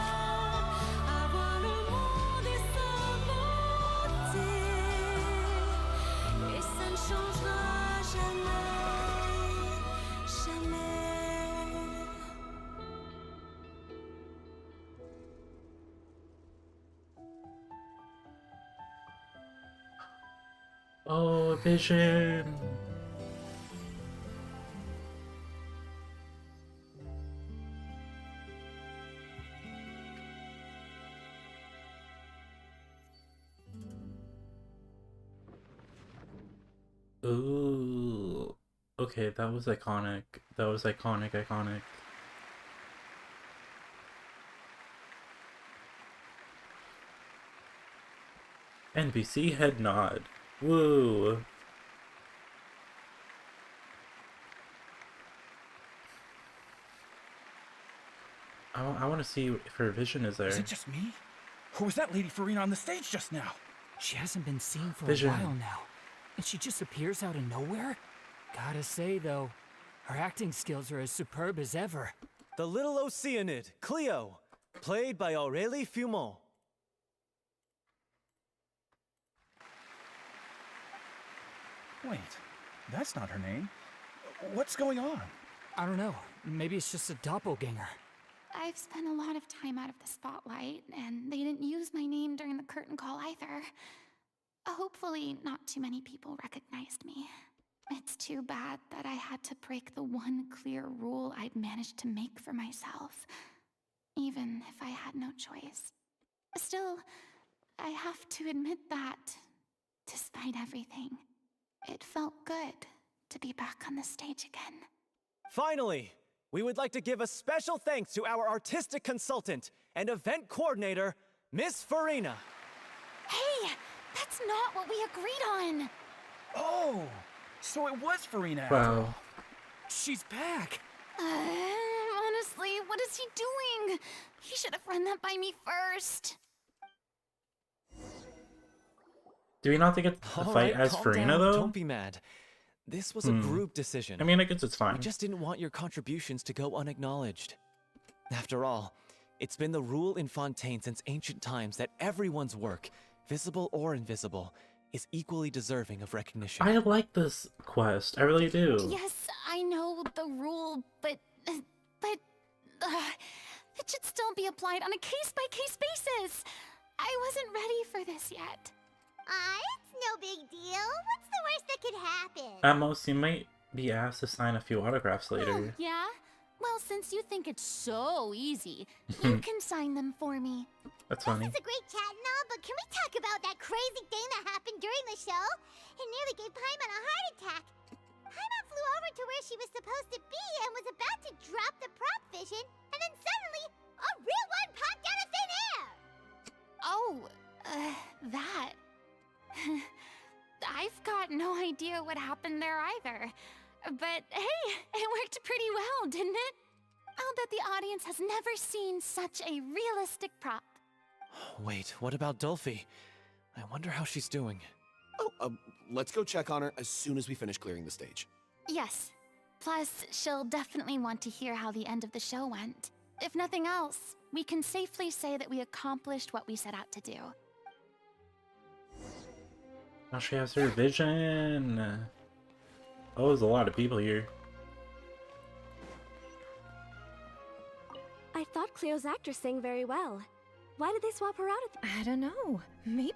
à voir le monde et sa beauté, et ça ne changera jamais, jamais. Oh, Vision. Ooh. Okay, that was iconic. That was iconic, iconic. NPC head nod. Woo. I want to see if her vision is there. Is it just me? Or was that Lady Furina on the stage just now? She hasn't been seen for Vision. a while now. And she just appears out of nowhere? Gotta say, though, her acting skills are as superb as ever. The little Oceanid, Cleo, played by Aurélie Fumont. Wait, that's not her name. What's going on? I don't know. Maybe it's just a doppelganger. I've spent a lot of time out of the spotlight, and they didn't use my name during the curtain call either. Hopefully, not too many people recognized me. It's too bad that I had to break the one clear rule I'd managed to make for myself, even if I had no choice. Still, I have to admit that, despite everything, it felt good to be back on the stage again. Finally, we would like to give a special thanks to our artistic consultant and event coordinator, Miss Furina. Hey, that's not what we agreed on! Oh, so it was Furina after Wow. all. She's back. Honestly, what is he doing? He should have run that by me first. Do we not think it's the All fight right, as calm Furina down. though? Don't be mad. This was a group decision. I mean, I guess it's fine. We just didn't want your contributions to go unacknowledged. After all, it's been the rule in Fontaine since ancient times that everyone's work, visible or invisible, is equally deserving of recognition. I like this quest. I really do. Yes, I know the rule, but it should still be applied on a case-by-case basis. I wasn't ready for this yet. It's no big deal. What's the worst that could happen? At most, you might be asked to sign a few autographs later. Oh, yeah? Well, since you think it's so easy, you can sign them for me. That's funny. This is a great chat and all, but can we talk about that crazy thing that happened during the show? It nearly gave Paimon a heart attack. Paimon flew over to where she was supposed to be and was about to drop the prop vision, and then suddenly, a real one popped out of thin air! Oh, that. I've got no idea what happened there either. But hey, it worked pretty well, didn't it? I'll bet the audience has never seen such a realistic prop. Wait, what about Dolphy? I wonder how she's doing. Oh, let's go check on her as soon as we finish clearing the stage. Yes. Plus, she'll definitely want to hear how the end of the show went. If nothing else, we can safely say that we accomplished what we set out to do. Now she has her vision. Oh, there's a lot of people here. I thought Cleo's actress sang very well. Why did they swap her out at I don't know. Maybe.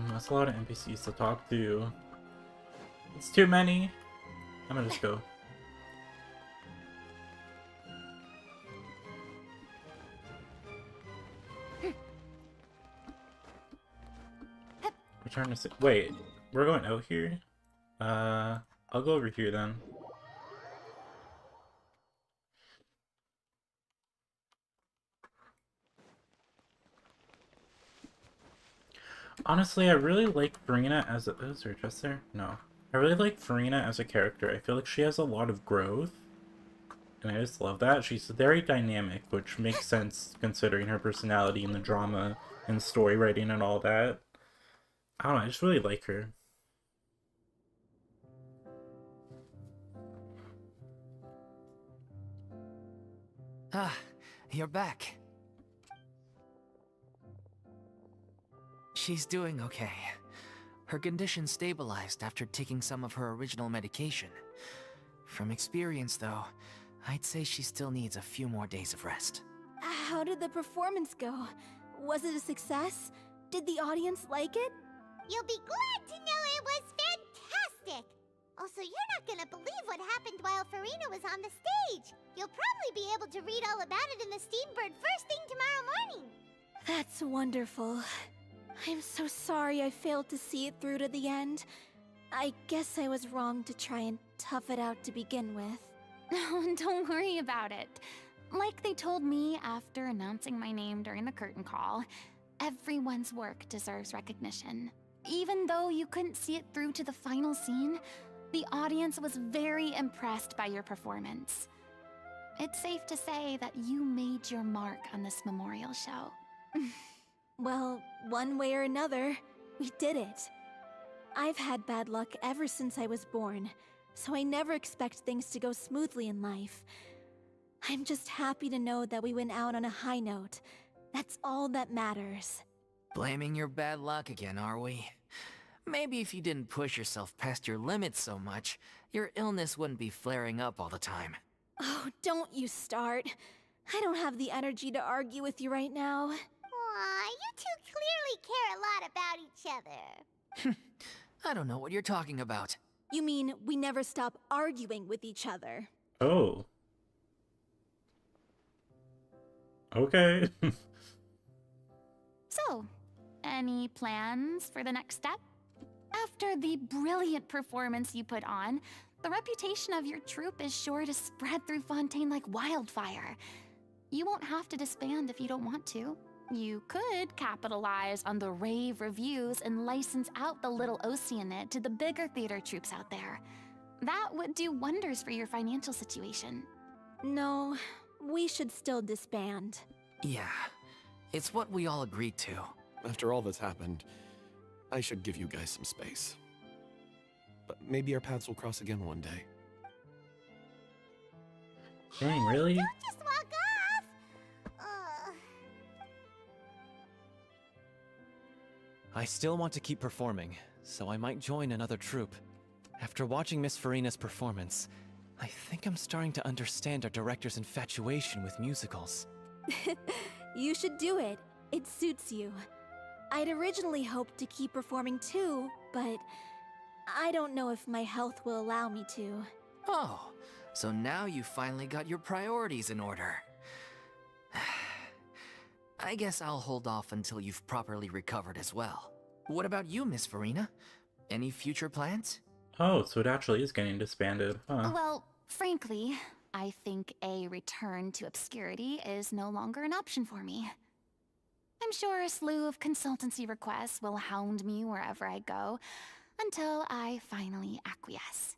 That's a lot of NPCs to talk to. It's too many. I'm gonna just go. We're trying to see. Wait, we're going out here? I'll go over here then. Honestly, I really like Furina as a... Oh, is there a chest there? No. I really like Furina as a character. I feel like she has a lot of growth. And I just love that. She's very dynamic, which makes sense considering her personality and the drama and story writing and all that. I don't know, I just really like her. Ah, you're back. She's doing okay. Her condition stabilized after taking some of her original medication. From experience, though, I'd say she still needs a few more days of rest. How did the performance go? Was it a success? Did the audience like it? You'll be glad to know it was fantastic! Also, you're not gonna believe what happened while Furina was on the stage. You'll probably be able to read all about it in the Steambird first thing tomorrow morning. That's wonderful. I'm so sorry I failed to see it through to the end. I guess I was wrong to try and tough it out to begin with. Oh, don't worry about it. Like they told me after announcing my name during the curtain call, everyone's work deserves recognition. Even though you couldn't see it through to the final scene, the audience was very impressed by your performance. It's safe to say that you made your mark on this memorial show. Well, one way or another, we did it. I've had bad luck ever since I was born, so I never expect things to go smoothly in life. I'm just happy to know that we went out on a high note. That's all that matters. Blaming your bad luck again, are we? Maybe if you didn't push yourself past your limits so much, your illness wouldn't be flaring up all the time. Oh, don't you start. I don't have the energy to argue with you right now. Aw, you two clearly care a lot about each other. I don't know what you're talking about. You mean we never stop arguing with each other? Oh. Okay. So, any plans for the next step? After the brilliant performance you put on, the reputation of your troupe is sure to spread through Fontaine like wildfire. You won't have to disband if you don't want to. You could capitalize on the rave reviews and license out the Little Oceanid to the bigger theater troupes out there. That would do wonders for your financial situation. No, we should still disband. Yeah, it's what we all agreed to. After all that's happened, I should give you guys some space. But maybe our paths will cross again one day. Dang, really? Don't just walk off! I still want to keep performing, so I might join another troupe. After watching Miss Furina's performance, I think I'm starting to understand our director's infatuation with musicals. You should do it. It suits you. I'd originally hoped to keep performing too, but I don't know if my health will allow me to. Oh, so now you finally got your priorities in order. I guess I'll hold off until you've properly recovered as well. What about you, Miss Furina? Any future plans? Oh, so it actually is getting disbanded, huh? Well, frankly, I think a return to obscurity is no longer an option for me. I'm sure a slew of consultancy requests will hound me wherever I go, until I finally acquiesce.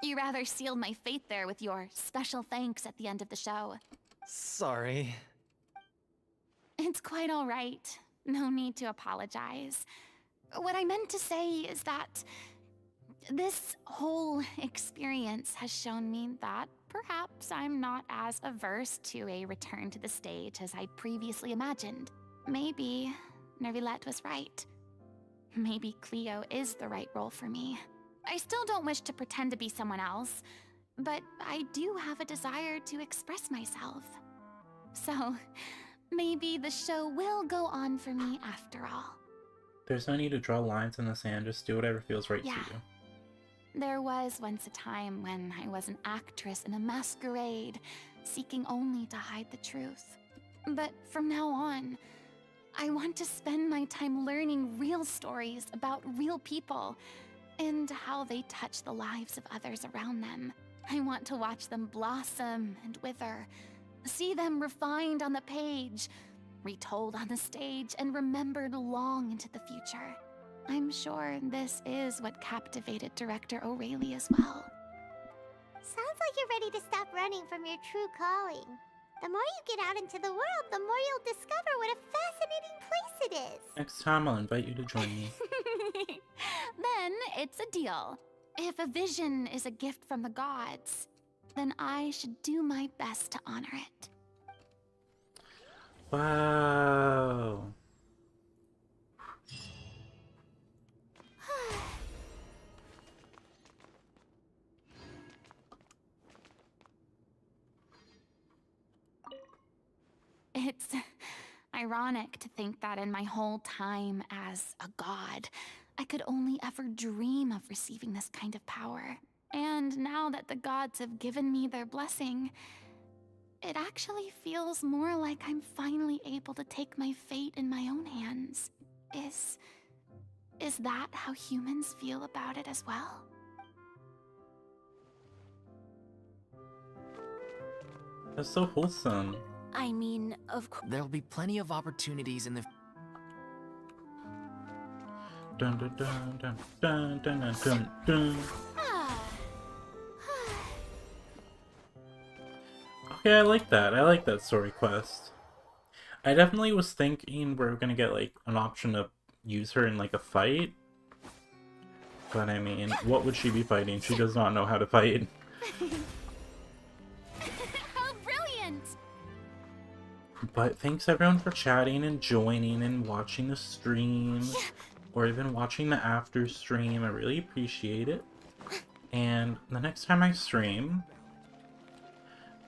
You rather sealed my fate there with your special thanks at the end of the show. Sorry. It's quite all right. No need to apologize. What I meant to say is that this whole experience has shown me that perhaps I'm not as averse to a return to the stage as I previously imagined. Maybe Nervilette was right. Maybe Cleo is the right role for me. I still don't wish to pretend to be someone else, but I do have a desire to express myself. So, maybe the show will go on for me after all. There's no need to draw lines in the sand, just do whatever feels right to you. There was once a time when I was an actress in a masquerade, seeking only to hide the truth. But from now on, I want to spend my time learning real stories about real people and how they touch the lives of others around them. I want to watch them blossom and wither, see them refined on the page, retold on the stage, and remembered long into the future. I'm sure this is what captivated director O'Reilly as well. Sounds like you're ready to stop running from your true calling. The more you get out into the world, the more you'll discover what a fascinating place it is. Next time I'll invite you to join me. Then it's a deal. If a vision is a gift from the gods, then I should do my best to honor it. Wow. It's ironic to think that in my whole time as a god, I could only ever dream of receiving this kind of power. And now that the gods have given me their blessing, it actually feels more like I'm finally able to take my fate in my own hands. Is that how humans feel about it as well? That's so wholesome. I mean, of course. There'll be plenty of opportunities in the... Dun dun dun dun dun dun dun dun dun. Okay, I like that. I like that story quest. I definitely was thinking we're gonna get like an option to use her in like a fight. But I mean, what would she be fighting? She does not know how to fight. How brilliant! But thanks everyone for chatting and joining and watching the stream. Or even watching the after stream. I really appreciate it. And the next time I stream,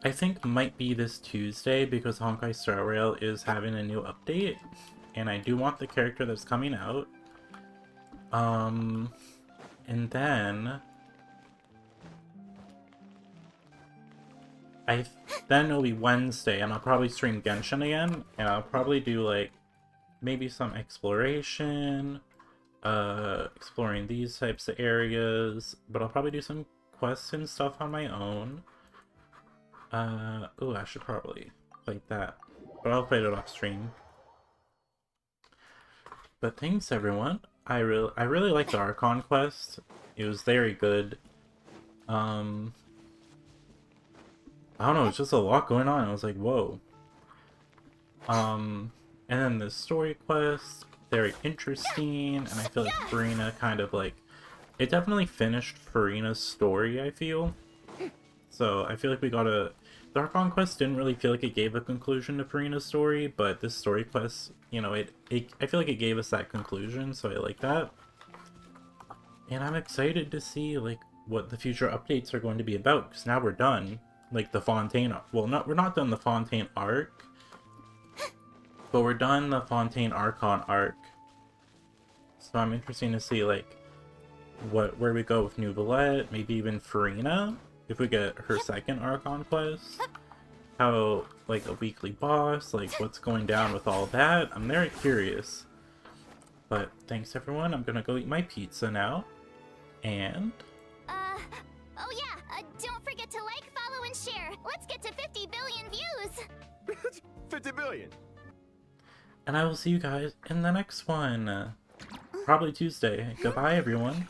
I think might be this Tuesday because Honkai Star Rail is having a new update. And I do want the character that's coming out. And then then it'll be Wednesday and I'll probably stream Genshin again. And I'll probably do like maybe some exploration. Exploring these types of areas, but I'll probably do some quests and stuff on my own. Oh, I should probably play that, but I'll play it off stream. But thanks everyone. I really liked the Archon quest. It was very good. I don't know, it's just a lot going on. I was like, whoa. And then the story quest, very interesting, and I feel like Furina kind of like... It definitely finished Furina's story, I feel. So I feel like we got a The Archon quest didn't really feel like it gave a conclusion to Furina's story, but this story quest, you know, I feel like it gave us that conclusion, so I like that. And I'm excited to see, like, what the future updates are going to be about, because now we're done. Like, the Fontaine... Well, we're not done the Fontaine arc, but we're done the Fontaine Archon arc. So I'm interested to see, like, where we go with New Valette, maybe even Furina, if we get her second Archon quest. How, like, a weekly boss, like, what's going down with all that. I'm very curious. But thanks, everyone. I'm gonna go eat my pizza now. And... oh yeah, don't forget to like, follow, and share. Let's get to 50 billion views! 50 billion! And I will see you guys in the next one. Probably Tuesday. Goodbye, everyone.